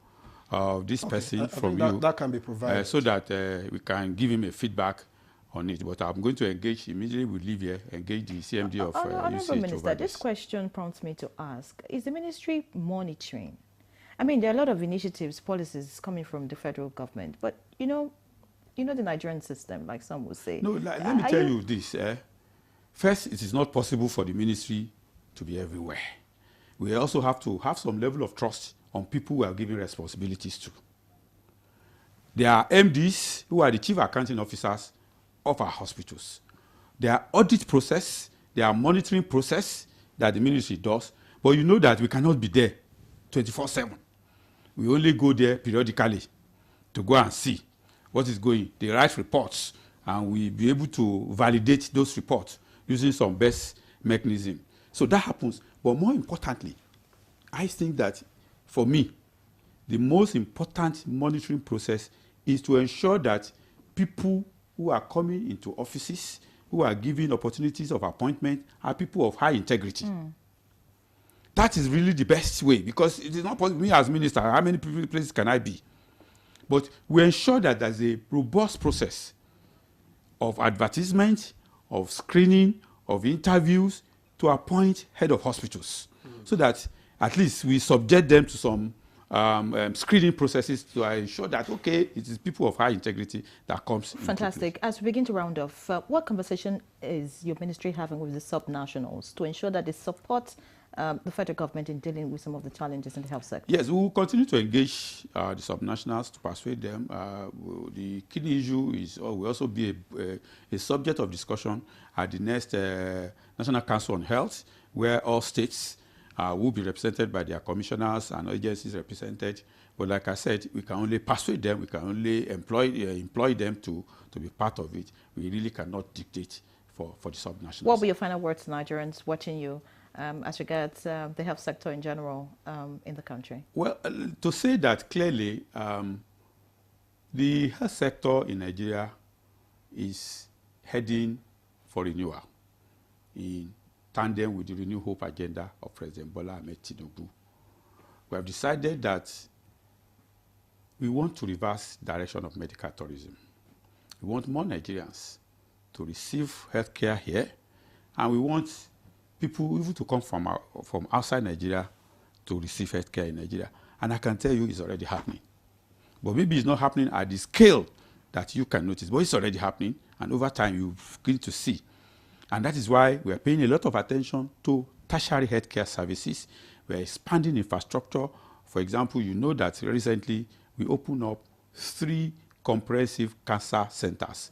this person from you. That can be provided. So that we can give him a feedback on it. But I'm going to engage immediately. We leave here, engage the CMD of Honorable UCH. Minister, this question prompts me to ask, is the ministry monitoring? I mean, there are a lot of initiatives, policies coming from the federal government, but you know the Nigerian system, like some would say. No, let me tell you this. First, it is not possible for the ministry to be everywhere. We also have to have some level of trust on people who are given responsibilities to. There are MDs who are the chief accounting officers of our hospitals. There are audit process, there are monitoring process that the ministry does, but you know that we cannot be there 24/7. We only go there periodically to go and see what is going. They write reports, and we be able to validate those reports using some best mechanism. So that happens. But more importantly, I think that for me, the most important monitoring process is to ensure that people who are coming into offices, who are given opportunities of appointment, are people of high integrity. That is really the best way, because it is not possible. Me as minister, how many places can I be? But we ensure that there's a robust process of advertisement, of screening, of interviews to appoint head of hospitals, so that at least we subject them to some screening processes to ensure that, okay, it is people of high integrity that comes. Fantastic. As we begin to round off, what conversation is your ministry having with the sub-nationals to ensure that they support the federal government in dealing with some of the challenges in the health sector? Yes, we will continue to engage the sub-nationals to persuade them. The kidney issue will also be a subject of discussion at the next National Council on Health, where all states will be represented by their commissioners and agencies represented. But like I said, we can only persuade them, we can only employ them to be part of it. We really cannot dictate for the subnationals. What will be your final words to Nigerians watching you as regards the health sector in general in the country? Well, to say that clearly, the health sector in Nigeria is heading for renewal in tandem with the Renew Hope agenda of President Bola Ahmed Tinubu. We have decided that we want to reverse direction of medical tourism. We want more Nigerians to receive health care here, and we want people even to come from outside Nigeria to receive health care in Nigeria. And I can tell you it's already happening. But maybe it's not happening at the scale that you can notice, but it's already happening, and over time you begin to see. And that is why we are paying a lot of attention to tertiary healthcare services. We are expanding infrastructure. For example, you know that recently we opened up 3 comprehensive cancer centers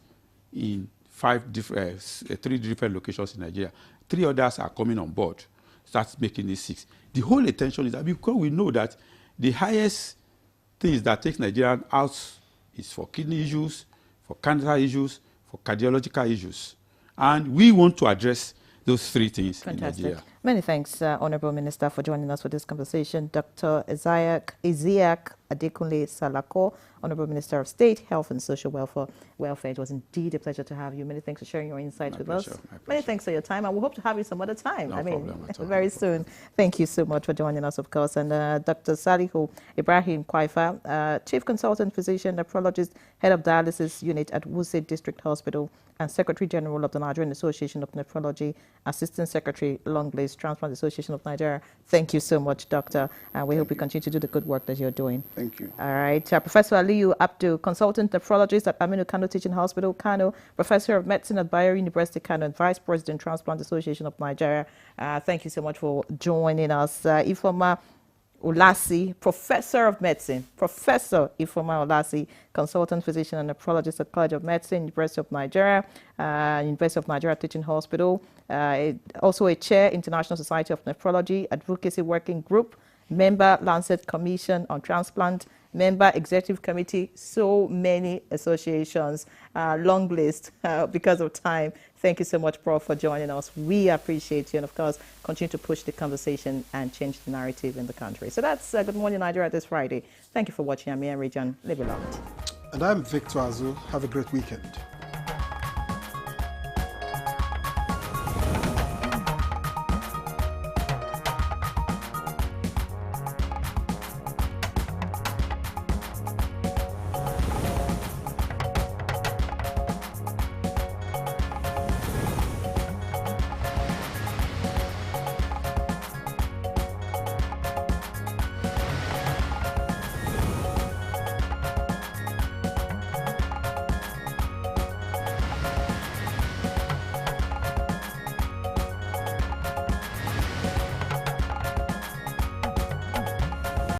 in 3 different locations in Nigeria. 3 others are coming on board. That's making it 6. The whole intention is that because we know that the highest things that take Nigerians out is for kidney issues, for cancer issues, for cardiological issues. And we want to address those 3 things in Nigeria. Many thanks, Honorable Minister, for joining us for this conversation. Dr. Isiaq Adekunle Salako, Honorable Minister of State, Health and Social Welfare. It was indeed a pleasure to have you. Many thanks for sharing your insights with us. Many thanks for your time, and we hope to have you some other time. Very soon. Thank you so much for joining us, of course. And Dr. Salihu Ibrahim Kwaifa, Chief Consultant Physician, Nephrologist, Head of Dialysis Unit at Wuse District Hospital, and Secretary General of the Nigerian Association of Nephrology, Assistant Secretary, Long List Transplant Association of Nigeria. Thank you so much, Doctor, and we hope you continue to do the good work that you're doing. Thank you. All right. Professor Aliyu Abdul, Consultant Nephrologist at Aminu Kano Teaching Hospital, Kano, Professor of Medicine at Bayero University, Kano, and Vice President, Transplant Association of Nigeria. Thank you so much for joining us. Ifoma Olasi, Professor of Medicine, Professor Ifoma Olasi, Consultant Physician and Nephrologist at College of Medicine, University of Nigeria, University of Nigeria Teaching Hospital, also a Chair, International Society of Nephrology, Advocacy Working Group, Member, Lancet Commission on Transplant, Member, Executive Committee, so many associations, long list because of time. Thank you so much, Prof, for joining us. We appreciate you, and of course, continue to push the conversation and change the narrative in the country. So that's Good Morning Nigeria this Friday. Thank you for watching. I'm Ian Region. Live a lot. And I'm Victor Azu. Have a great weekend.